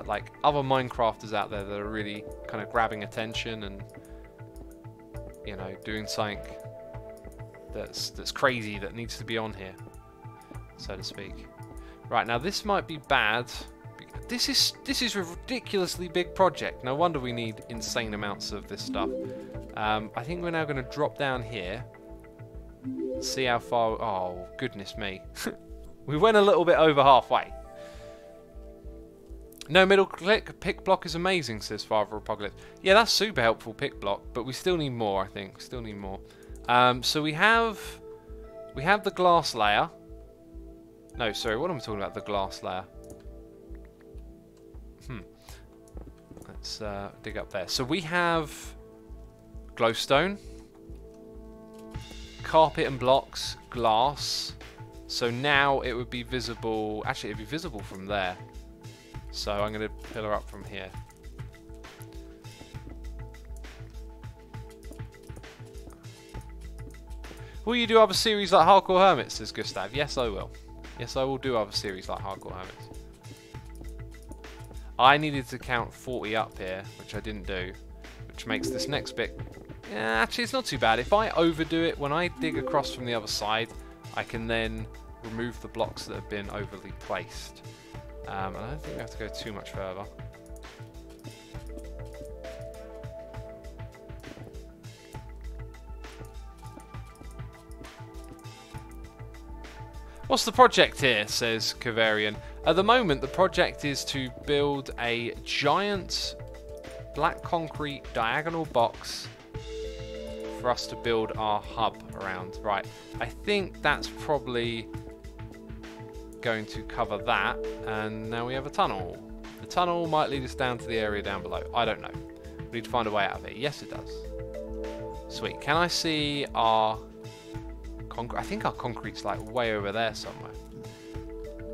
like other Minecrafters out there that are really kind of grabbing attention and, you know, doing something that's crazy that needs to be on here, so to speak. Right, now this might be bad. This is a ridiculously big project. No wonder we need insane amounts of this stuff. I think we're now going to drop down here. See how far... Oh, goodness me. We went a little bit over halfway. No middle click. Pick block is amazing, says Father Apocalypse. Yeah, that's super helpful, pick block. But we still need more, I think. Still need more. So we have the glass layer. No, sorry. What am I talking about? The glass layer. Let's dig up there. So we have glowstone, carpet and blocks, glass. So now it would be visible. Actually, it'd be visible from there. So I'm going to pillar up from here. Will you do other series like Hardcore Hermits, says Gustav? Yes, I will. Yes, I will do other series like Hardcore Hermits. I needed to count 40 up here, which I didn't do, which makes this next bit... Yeah, actually, it's not too bad. If I overdo it, when I dig across from the other side, I can then remove the blocks that have been overly placed. I don't think we have to go too much further. What's the project here, says Kavarian. At the moment, the project is to build a giant black concrete diagonal box for us to build our hub around. Right, I think that's probably going to cover that, and now we have a tunnel. The tunnel might lead us down to the area down below. I don't know. We need to find a way out of it. Yes, it does. Sweet. Can I see our... I think our concrete's like way over there somewhere.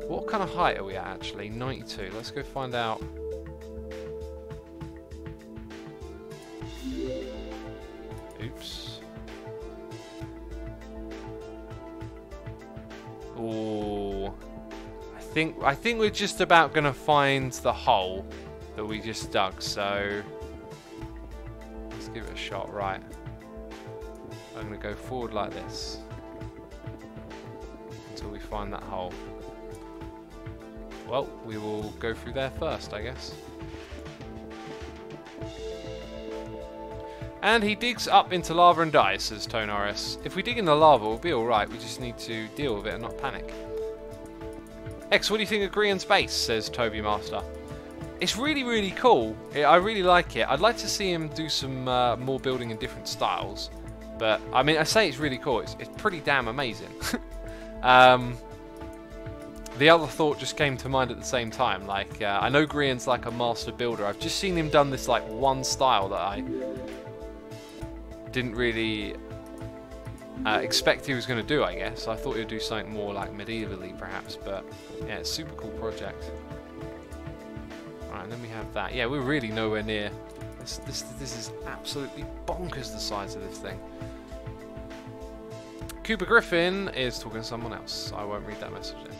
What kind of height are we at actually? 92. Let's go find out. Oops. Ooh. I think we're just about gonna find the hole that we just dug, so let's give it a shot. Right. I'm gonna go forward like this until we find that hole. Well, we will go through there first, I guess. And he digs up into lava and dies, says Tonaris. If we dig in the lava, we'll be alright. We just need to deal with it and not panic. X, what do you think of Grian's base? Says Toby Master. It's really, really cool. I really like it. I'd like to see him do some more building in different styles. But, I mean, I say it's really cool. It's pretty damn amazing. The other thought just came to mind at the same time. Like, I know Grian's like a master builder. I've just seen him done this like one style that I didn't really expect he was going to do, I guess. I thought he would do something more like medievally, perhaps. But, yeah, it's a super cool project. Alright, and then we have that. Yeah, we're really nowhere near. This is absolutely bonkers, the size of this thing. Cuba Griffin is talking to someone else. I won't read that message then.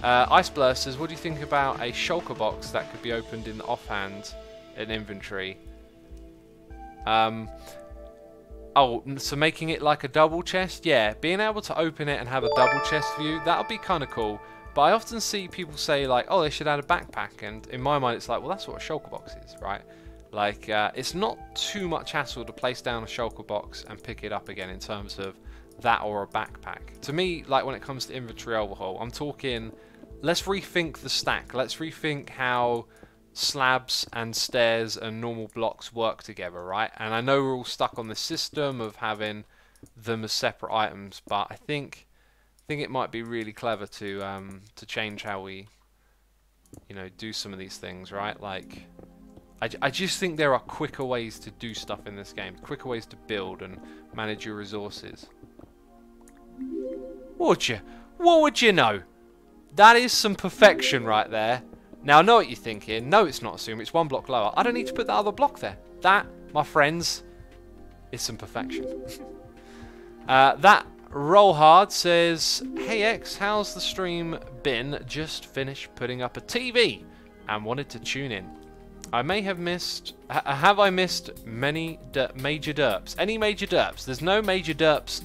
Ice Blur says, what do you think about a shulker box that could be opened in the offhand in inventory? Oh, so making it like a double chest? Yeah, being able to open it and have a double chest view, that would be kind of cool. But I often see people say, like, oh, they should add a backpack. And in my mind, it's like, well, that's what a shulker box is, right? Like, it's not too much hassle to place down a shulker box and pick it up again in terms of that or a backpack. To me, like, when it comes to inventory overhaul, I'm talking, let's rethink the stack. Let's rethink how slabs and stairs and normal blocks work together, right? And I know we're all stuck on the system of having them as separate items, but I think it might be really clever to change how we, you know, do some of these things, right? Like, I just think there are quicker ways to do stuff in this game, quicker ways to build and manage your resources. What would you know? That is some perfection right there. Now I know what you're thinking. No, it's not assume. It's one block lower. I don't need to put that other block there. That, my friends, is some perfection. That Roll Hard says, hey X, how's the stream been? Just finished putting up a TV and wanted to tune in. I may have missed... have I missed many major derps? Any major derps? There's no major derps.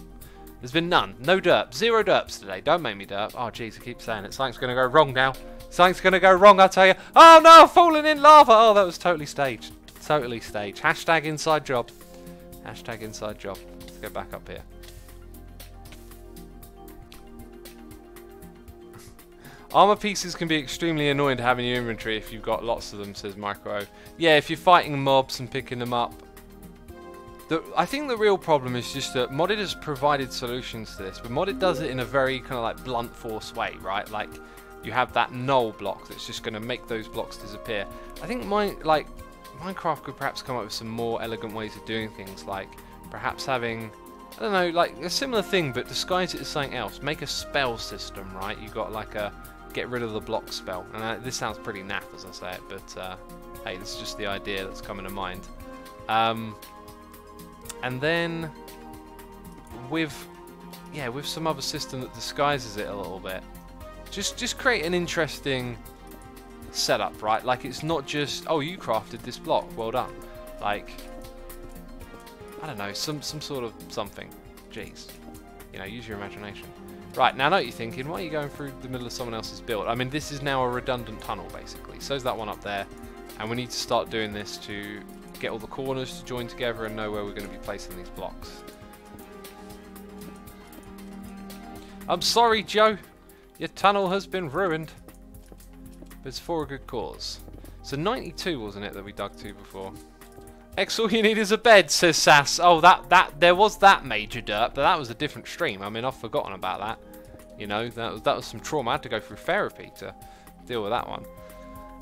There's been none. No derp. Zero derps today. Don't make me derp. Oh, jeez, I keep saying it. Something's going to go wrong now. Something's going to go wrong, I tell you. Oh, no, falling in lava. Oh, that was totally staged. Totally staged. Hashtag inside job. Hashtag inside job. Let's go back up here. Armor pieces can be extremely annoying to have in your inventory if you've got lots of them, says Micro. Yeah, if you're fighting mobs and picking them up. I think the real problem is just that Modded has provided solutions to this, but Modded does it in a very kind of like blunt force way, right? Like, you have that null block that's just going to make those blocks disappear. I think Minecraft could perhaps come up with some more elegant ways of doing things, like perhaps having, I don't know, like a similar thing, but disguise it as something else. Make a spell system, right? You've got like a get rid of the block spell. And this sounds pretty naff as I say it, but hey, this is just the idea that's coming to mind. And then with some other system that disguises it a little bit, just create an interesting setup, right? Like, it's not just, oh, you crafted this block, well done. Like, I don't know, some sort of something. Jeez, you know, use your imagination. Right, now I know what you're thinking. Why are you going through the middle of someone else's build? I mean, this is now a redundant tunnel basically. So's that one up there, and we need to start doing this to get all the corners to join together and know where we're going to be placing these blocks. I'm sorry, Joe. Your tunnel has been ruined. But it's for a good cause. So 92 wasn't it that we dug to before? X, all you need is a bed, says Sass. Oh, there was that major dirt, but that was a different stream. I mean, I've forgotten about that. You know, that was some trauma. I had to go through therapy to deal with that one.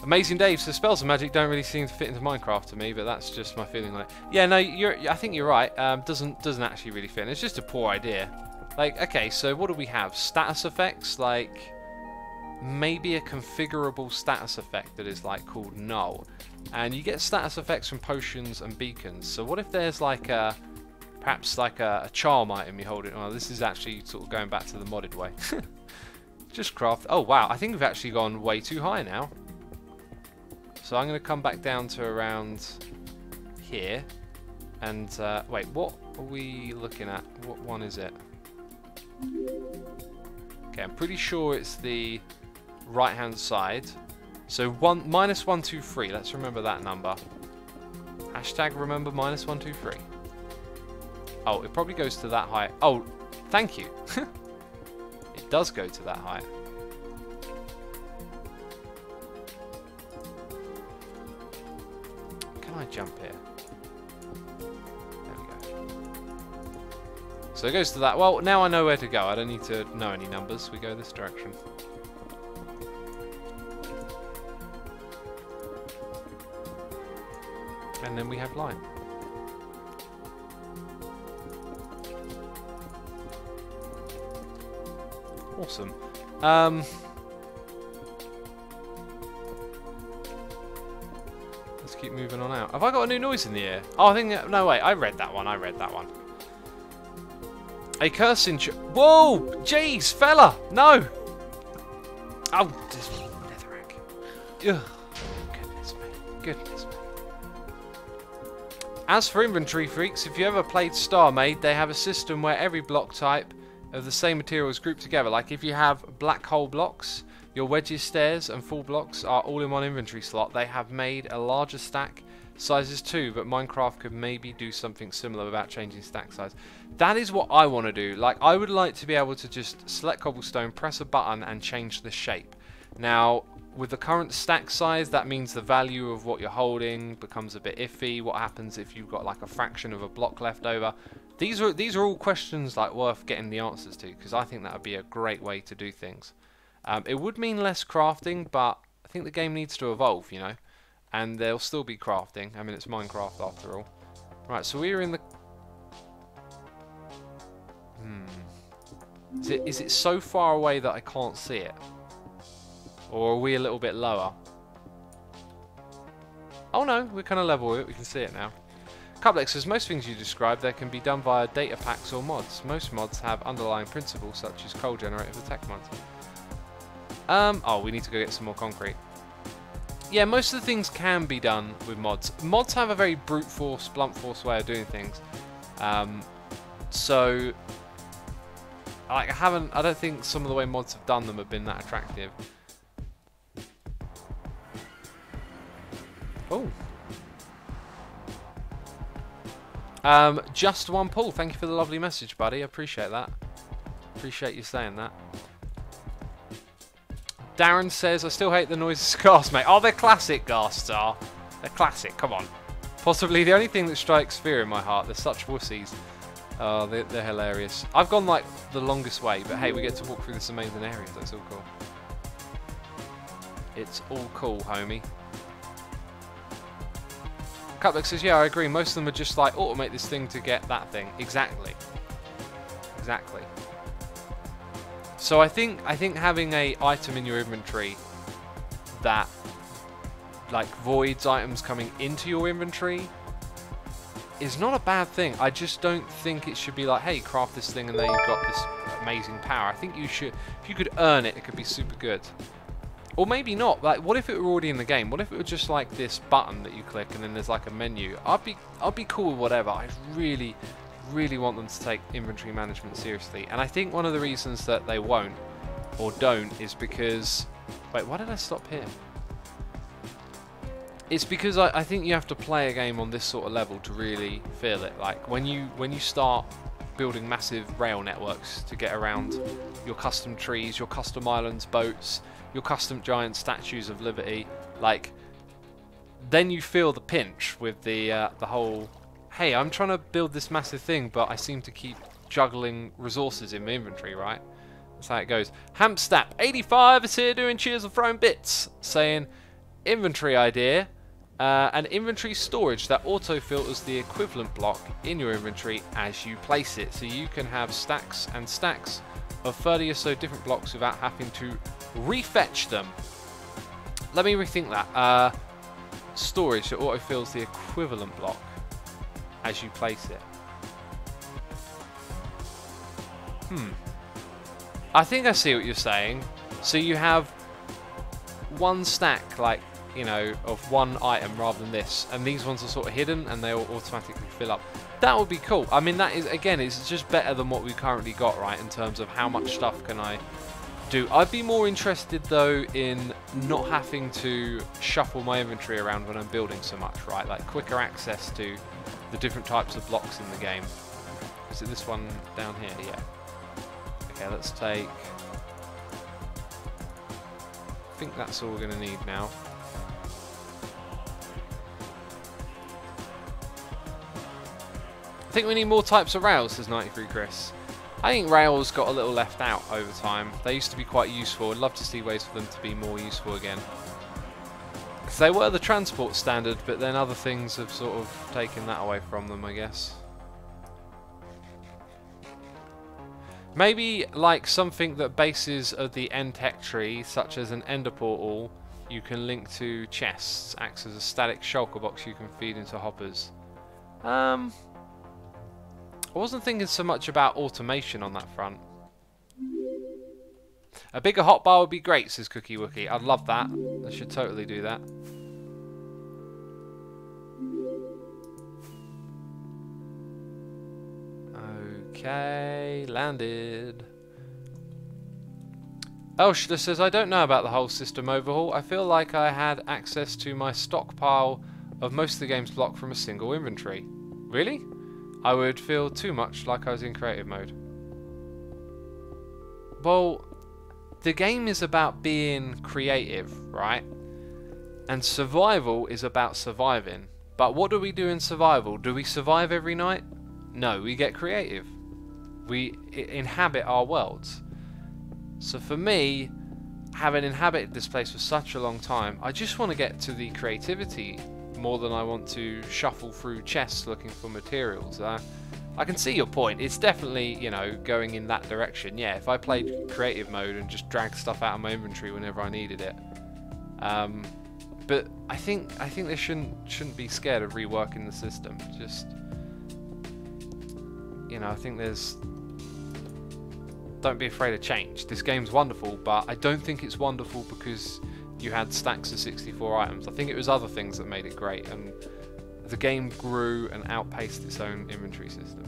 Amazing Dave says spells and magic don't really seem to fit into Minecraft to me, but that's just my feeling on it. Yeah, no, I think you're right. Doesn't actually really fit. It's just a poor idea. Like, okay, so what do we have? Status effects, like maybe a configurable status effect that is like called null, and you get status effects from potions and beacons. So what if there's like a perhaps like a charm item you hold it? Well, this is actually sort of going back to the modded way. Just craft. Oh wow, I think we've actually gone way too high now. So I'm going to come back down to around here, and wait, what are we looking at? What one is it? Okay, I'm pretty sure it's the right hand side. So -123. Let's remember that number. Hashtag remember -123. Oh, it probably goes to that height. Oh, thank you. It does go to that height. I jump here? There we go. So it goes to that. Well, now I know where to go. I don't need to know any numbers. We go this direction. And then we have line. Awesome. Let's keep moving on out. Have I got a new noise in the air? Oh, I think... No, wait. I read that one. I read that one. A cursing... Whoa! Jeez, fella! No! Oh, just netherrack. Ugh. Goodness me. Goodness me. As for inventory freaks, if you ever played Star Made, they have a system where every block type of the same material is grouped together. Like if you have black hole blocks, your wedges, stairs and full blocks are all in one inventory slot. They have made a larger stack sizes too, but Minecraft could maybe do something similar without changing stack size. That is what I want to do. Like, I would like to be able to just select cobblestone, press a button and change the shape. Now, with the current stack size, that means the value of what you're holding becomes a bit iffy. What happens if you've got like a fraction of a block left over? These are all questions like worth getting the answers to, because I think that would be a great way to do things. It would mean less crafting, but I think the game needs to evolve, you know, and there'll still be crafting. I mean, it's Minecraft after all. Right, so we're in the... Is it so far away that I can't see it? Or are we a little bit lower? Oh no, we're kind of level with it. We can see it now. Cuplex says, most things you described there can be done via data packs or mods. Most mods have underlying principles such as coal generator for tech mods. Oh, we need to go get some more concrete. Yeah, most of the things can be done with mods. Mods have a very brute force, blunt force way of doing things. So, like, I don't think some of the way mods have done them have been that attractive. Oh. Just one pull. Thank you for the lovely message, buddy. I appreciate that. Appreciate you saying that. Darren says, I still hate the noises of ghasts, mate. Oh, they're classic, ghasts are. They're classic, come on. Possibly the only thing that strikes fear in my heart. They're such wussies. Oh, they're hilarious. I've gone, like, the longest way, but hey, we get to walk through this amazing area. That's all cool. It's all cool, homie. Cutback says, yeah, I agree. Most of them are just like, automate this thing to get that thing. Exactly. Exactly. So I think having a item in your inventory that like voids items coming into your inventory is not a bad thing. I just don't think it should be like, hey, craft this thing and then you've got this amazing power. I think you should, if you could earn it, it could be super good. Or maybe not. Like, what if it were already in the game? What if it were just like this button that you click and then there's like a menu? I'd be cool with whatever. I really want them to take inventory management seriously. And I think one of the reasons that they won't or don't is because... Wait, why did I stop here? It's because I think you have to play a game on this sort of level to really feel it. Like, when you start building massive rail networks to get around your custom trees, your custom islands, boats, your custom giant statues of liberty, like, then you feel the pinch with the whole, hey, I'm trying to build this massive thing, but I seem to keep juggling resources in my inventory, right? That's how it goes. Hampstap85 is here doing cheers and throwing bits, saying, inventory idea, and inventory storage that auto-filters the equivalent block in your inventory as you place it. So you can have stacks and stacks of 30 or so different blocks without having to refetch them. Let me rethink that. Storage that auto-fills the equivalent block as you place it. I think I see what you're saying. So you have one stack, like, you know, of one item rather than this, and these ones are sort of hidden and they'll automatically fill up. That would be cool. I mean, that is, again, it's just better than what we currently got, right, in terms of how much stuff can I do. I'd be more interested, though, in not having to shuffle my inventory around when I'm building so much, right? Like, quicker access to the different types of blocks in the game. Is it this one down here? Yeah. Okay, let's take... I think that's all we're going to need now. think we need more types of rails, says 93 Chris. I think rails got a little left out over time. They used to be quite useful. I'd love to see ways for them to be more useful again. Because they were the transport standard, but then other things have sort of taken that away from them, I guess. Maybe like something that bases of the end tech tree, such as an ender portal, you can link to chests, acts as a static shulker box you can feed into hoppers. I wasn't thinking so much about automation on that front. A bigger hotbar would be great, says Cookie Wookie. I'd love that. I should totally do that. Okay, landed. Elshda says, I don't know about the whole system overhaul. I feel like I had access to my stockpile of most of the game's block from a single inventory. Really? I would feel too much like I was in creative mode. Well, the game is about being creative, right? And survival is about surviving. But what do we do in survival? Do we survive every night? No, we get creative. We inhabit our worlds. So for me, having inhabited this place for such a long time, I just want to get to the creativity more than I want to shuffle through chests looking for materials. I can see your point. It's definitely, you know, going in that direction. Yeah, if I played creative mode and just dragged stuff out of my inventory whenever I needed it. But I think they shouldn't be scared of reworking the system. Just, you know, I think there's... Don't be afraid of change. This game's wonderful, but I don't think it's wonderful because you had stacks of 64 items. I think it was other things that made it great, and the game grew and outpaced its own inventory system.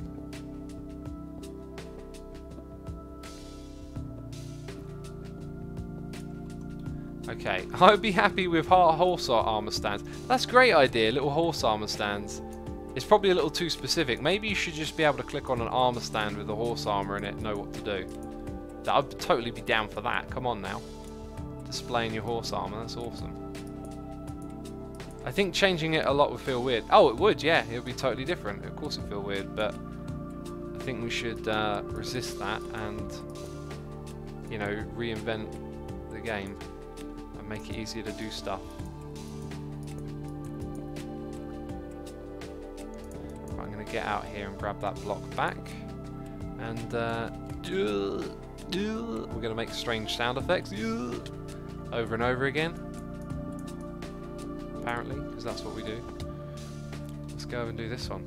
Okay, I would be happy with horse armor stands. That's a great idea, little horse armor stands. It's probably a little too specific. Maybe you should just be able to click on an armor stand with a horse armor in it and know what to do. I'd totally be down for that. Come on now. Displaying your horse armor, that's awesome. I think changing it a lot would feel weird. Oh, it would, yeah. It would be totally different. Of course it would feel weird, but I think we should resist that and, you know, reinvent the game and make it easier to do stuff. I'm going to get out here and grab that block back, and we're going to make strange sound effects over and over again, apparently, because that's what we do. Let's go over and do this one.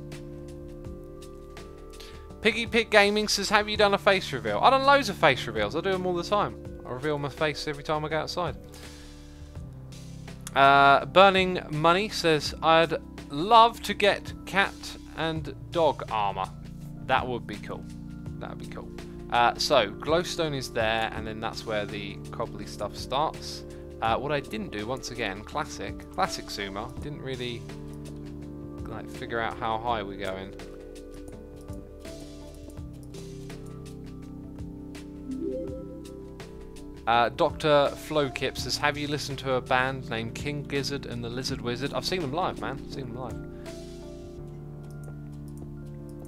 Piggy Pig Gaming says, have you done a face reveal? I've done loads of face reveals. I do them all the time. I reveal my face every time I go outside. Burning Money says, I'd love to get cat and dog armor. That would be cool. That would be cool. So glowstone is there, and then that's where the cobbly stuff starts. What I didn't do, once again, classic zoomer, didn't really like figure out how high we're going. Dr. Flowkip says, have you listened to a band named King Gizzard and the Lizard Wizard? I've seen them live, man. Seen them live.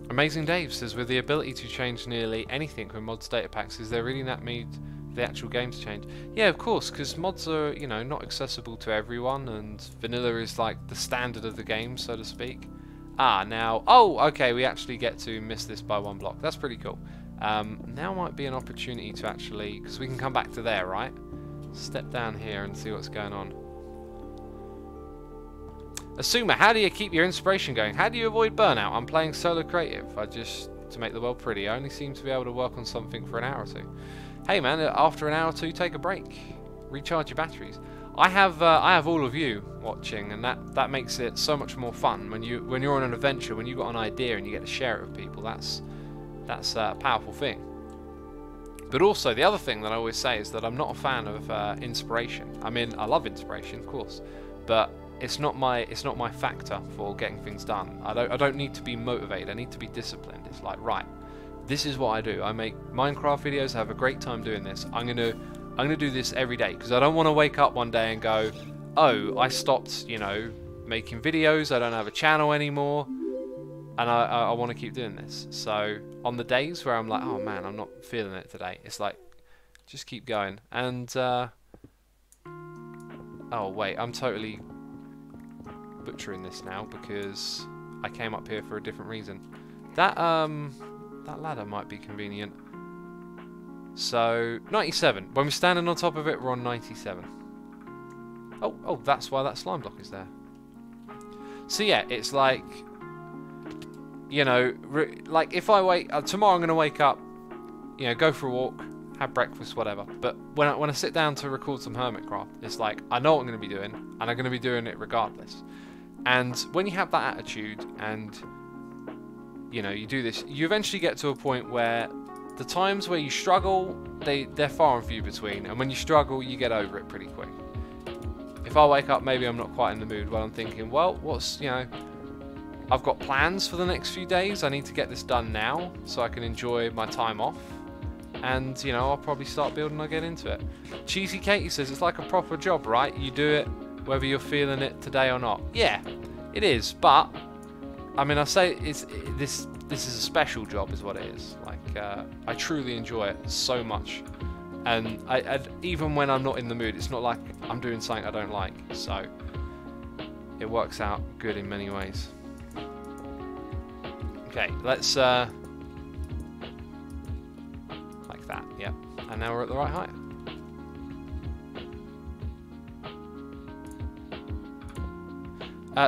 Amazing Dave says, with the ability to change nearly anything with mods data packs, is there really that need the actual game to change? Yeah, of course, because mods are, you know, not accessible to everyone, and vanilla is like the standard of the game, so to speak. Now, oh, okay, we actually get to miss this by one block. That's pretty cool. Now might be an opportunity to actually, because we can come back to there, right? Step down here and see what's going on. Asuma, how do you keep your inspiration going? How do you avoid burnout? I'm playing solo creative. To make the world pretty. I only seem to be able to work on something for an hour or two. Hey man, after an hour or two, take a break. Recharge your batteries. I have all of you watching, and that makes it so much more fun when you're on an adventure, when you've got an idea and you get to share it with people. That's a powerful thing. But also, the other thing that I always say is that I'm not a fan of inspiration. I mean, I love inspiration, of course, but it's not my factor for getting things done. I don't need to be motivated. I need to be disciplined. It's like, right, this is what I do. I make Minecraft videos. I have a great time doing this. I'm gonna do this every day, because I don't want to wake up one day and go, oh, I stopped, you know, making videos. I don't have a channel anymore. And I want to keep doing this. So on the days where I'm like, oh man, I'm not feeling it today, it's like, just keep going. And oh wait, I'm totally butchering this now because I came up here for a different reason. That ladder might be convenient. So 97. When we're standing on top of it, we're on 97. Oh, that's why that slime block is there. So yeah, it's like, you know, like if I wake tomorrow, I'm gonna wake up, you know, go for a walk, have breakfast, whatever. But when I sit down to record some Hermitcraft, it's like I know what I'm gonna be doing, and I'm gonna be doing it regardless. And when you have that attitude, and you know, you do this, you eventually get to a point where the times where you struggle, they're far and few between, and when you struggle, you get over it pretty quick. If I wake up, maybe I'm not quite in the mood, well, I'm thinking, well, what's, you know, I've got plans for the next few days. I need to get this done now so I can enjoy my time off. And, you know, I'll probably start building and I'll get into it. Cheesy Katie says it's like a proper job, right? You do it whether you're feeling it today or not. Yeah, it is. But, I mean, I say this is a special job is what it is. Like, I truly enjoy it so much. And even when I'm not in the mood, it's not like I'm doing something I don't like. So, it works out good in many ways. Okay, let's like that, yeah. And now we're at the right height.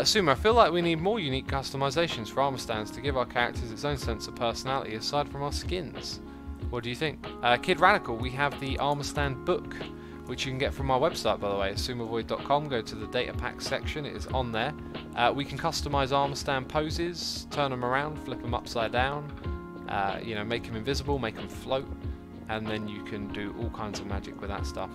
Sumo, I feel like we need more unique customizations for armor stands to give our characters its own sense of personality aside from our skins. What do you think? Kid Radical, we have the armor stand book, which you can get from our website, by the way, at sumovoid.com. Go to the data pack section, it is on there. We can customize armor stand poses, turn them around, flip them upside down, you know, make them invisible, make them float, and then you can do all kinds of magic with that stuff.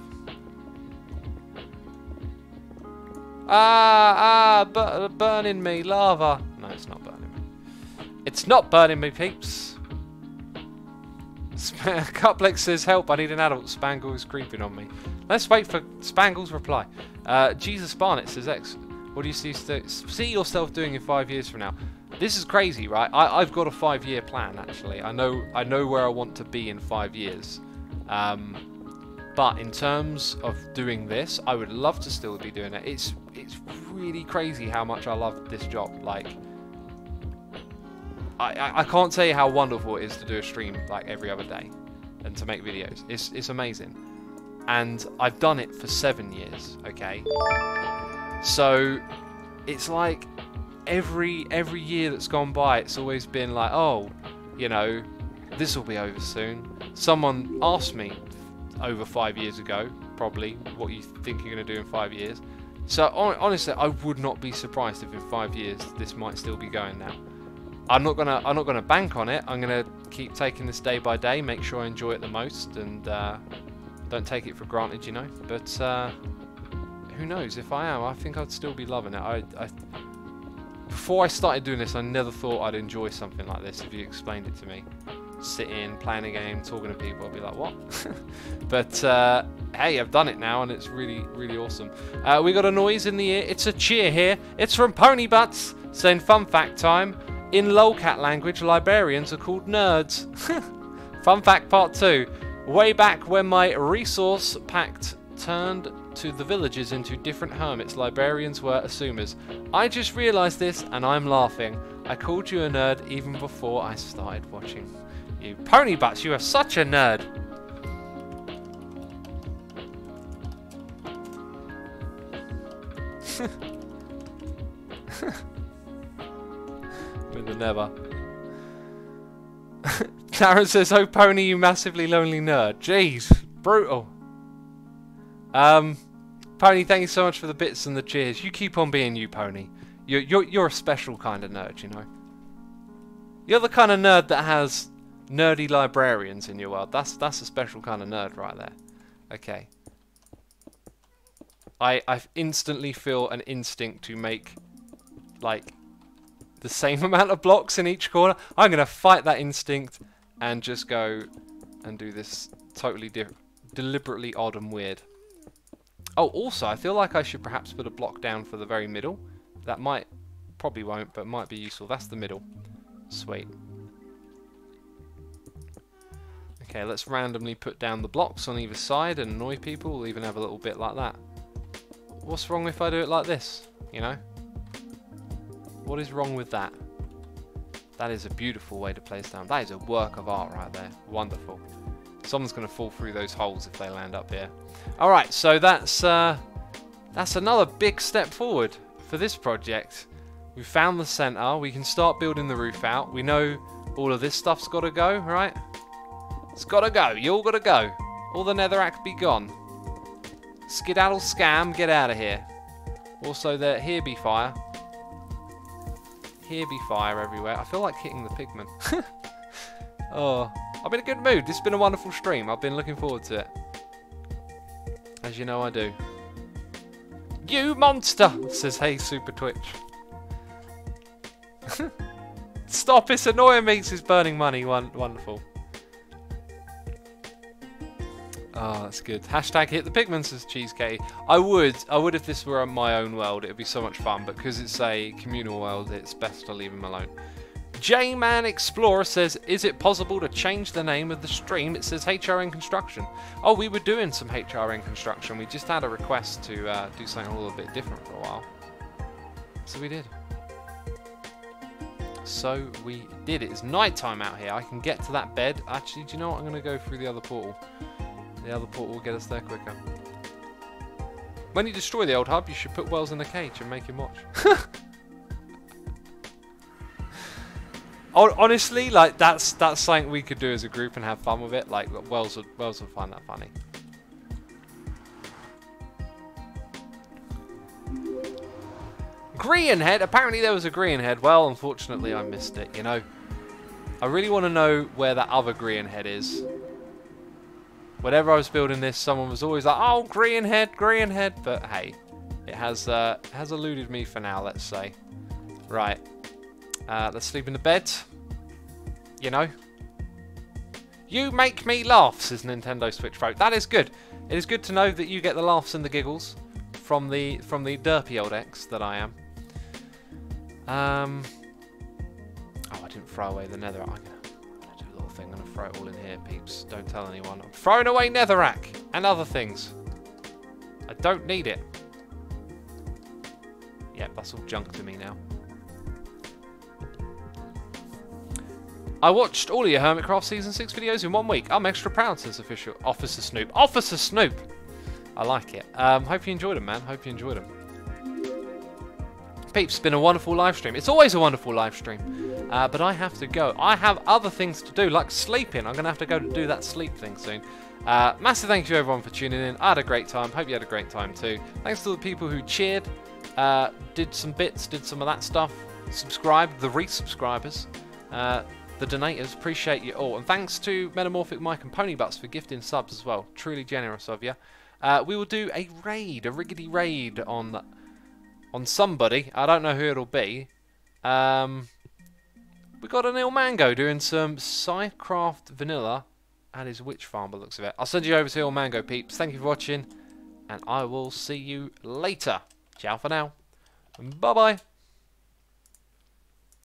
Burning me, lava. No, it's not burning me. It's not burning me, peeps. Cuplex says, help, I need an adult. Spangle is creeping on me. Let's wait for Spangle's reply. Jesus Barnett says, what do you see yourself doing in 5 years from now? This is crazy, right? I've got a 5-year plan, actually. I know where I want to be in 5 years. But in terms of doing this, I would love to still be doing it. It's really crazy how much I love this job. Like, I can't tell you how wonderful it is to do a stream like every other day and to make videos. It's amazing. And I've done it for 7 years, okay? So it's like every year that's gone by, it's always been like, oh, you know, this will be over soon. Someone asked me over 5 years ago, probably, what you think you're going to do in 5 years. So honestly, I would not be surprised if in 5 years this might still be going now. I'm not gonna bank on it. I'm gonna keep taking this day by day, make sure I enjoy it the most, and don't take it for granted, you know. But who knows? If I am, I think I'd still be loving it. Before I started doing this, I never thought I'd enjoy something like this. If you explained it to me, sitting, playing a game, talking to people, I'd be like, what? But hey, I've done it now, and it's really, really awesome. We got a noise in the ear. It's a cheer here. It's from Pony Butts saying, "Fun fact time. In lolcat language, librarians are called nerds." Fun fact part 2. Way back when my resource pact turned to the villages into different hermits, librarians were assumers. I just realised this and I'm laughing. I called you a nerd even before I started watching you. Pony Butts, you are such a nerd. With the never. Darren says, "Oh Pony, you massively lonely nerd." Jeez, brutal. Pony, thank you so much for the bits and the cheers. You keep on being you, Pony. You're a special kind of nerd, you know. You're the kind of nerd that has nerdy librarians in your world. That's a special kind of nerd right there. Okay. I instantly feel an instinct to make like the same amount of blocks in each corner. I'm gonna fight that instinct and just go and do this totally deliberately odd and weird. Oh, also, I feel like I should perhaps put a block down for the very middle. That might, probably won't, but might be useful. That's the middle. Sweet. Okay, let's randomly put down the blocks on either side and annoy people. We'll even have a little bit like that. What's wrong if I do it like this? You know? What is wrong with that? That is a beautiful way to place down. That is a work of art right there. Wonderful. Someone's going to fall through those holes if they land up here. Alright, so that's another big step forward for this project. We've found the center. We can start building the roof out. We know all of this stuff's got to go, right? It's got to go. You all got to go. All the netherrack be gone. Skedaddle scam, get out of here. Also, here be fire. Here be fire everywhere. I feel like hitting the pigman. Oh, I'm in a good mood. This has been a wonderful stream. I've been looking forward to it. As you know I do. You monster! Says, hey, Super Twitch. Stop, it's annoying me. It's burning money. Wonderful. Oh, that's good. Hashtag hit the pigman, says Cheesecake. I would if this were my own world. It would be so much fun, but because it's a communal world, it's best to leave him alone. J-Man Explorer says, is it possible to change the name of the stream? It says HRN Construction. Oh, we were doing some HRN Construction. We just had a request to do something a little bit different for a while. So we did. So we did. It's nighttime out here. I can get to that bed. Actually, do you know what? I'm going to go through the other portal. The other portal will get us there quicker. When you destroy the old hub, you should put Wells in a cage and make him watch. Honestly, like that's something we could do as a group and have fun with it. Like Wells would find that funny. Greenhead. Apparently there was a Greenhead. Well, unfortunately I missed it. You know, I really want to know where that other Greenhead is. Whenever I was building this, someone was always like, "Oh, Greenhead." But hey, it has eluded me for now. Let's say. Right. Let's sleep in the bed. You know. You make me laugh, says Nintendo Switch Pro. That is good. It is good to know that you get the laughs and the giggles from the derpy old ex that I am. Oh, I didn't throw away the nether. I'm gonna do a little thing. I'm gonna throw it all in here, peeps. Don't tell anyone. I'm throwing away netherrack and other things. I don't need it. Yep, that's all junk to me now. I watched all of your Hermitcraft Season 6 videos in 1 week. I'm extra proud, says official Officer Snoop. Officer Snoop! I like it. Hope you enjoyed them, man. Hope you enjoyed them. Peeps, it's been a wonderful live stream. It's always a wonderful live stream. But I have to go. I have other things to do, like sleeping. I'm going to have to go to do that sleep thing soon. Massive thank you, everyone, for tuning in. I had a great time. Hope you had a great time, too. Thanks to the people who cheered, did some bits, did some of that stuff, subscribed, the resubscribers. The donators, appreciate you all. And thanks to Metamorphic Mike and Pony Butts for gifting subs as well. Truly generous of you. We will do a raid, a riggedy raid on somebody. I don't know who it'll be. We got an Il Mango doing some Sidecraft Vanilla at his witch farm by the looks of it. I'll send you over to Il Mango, peeps. Thank you for watching, and I will see you later. Ciao for now. Bye-bye.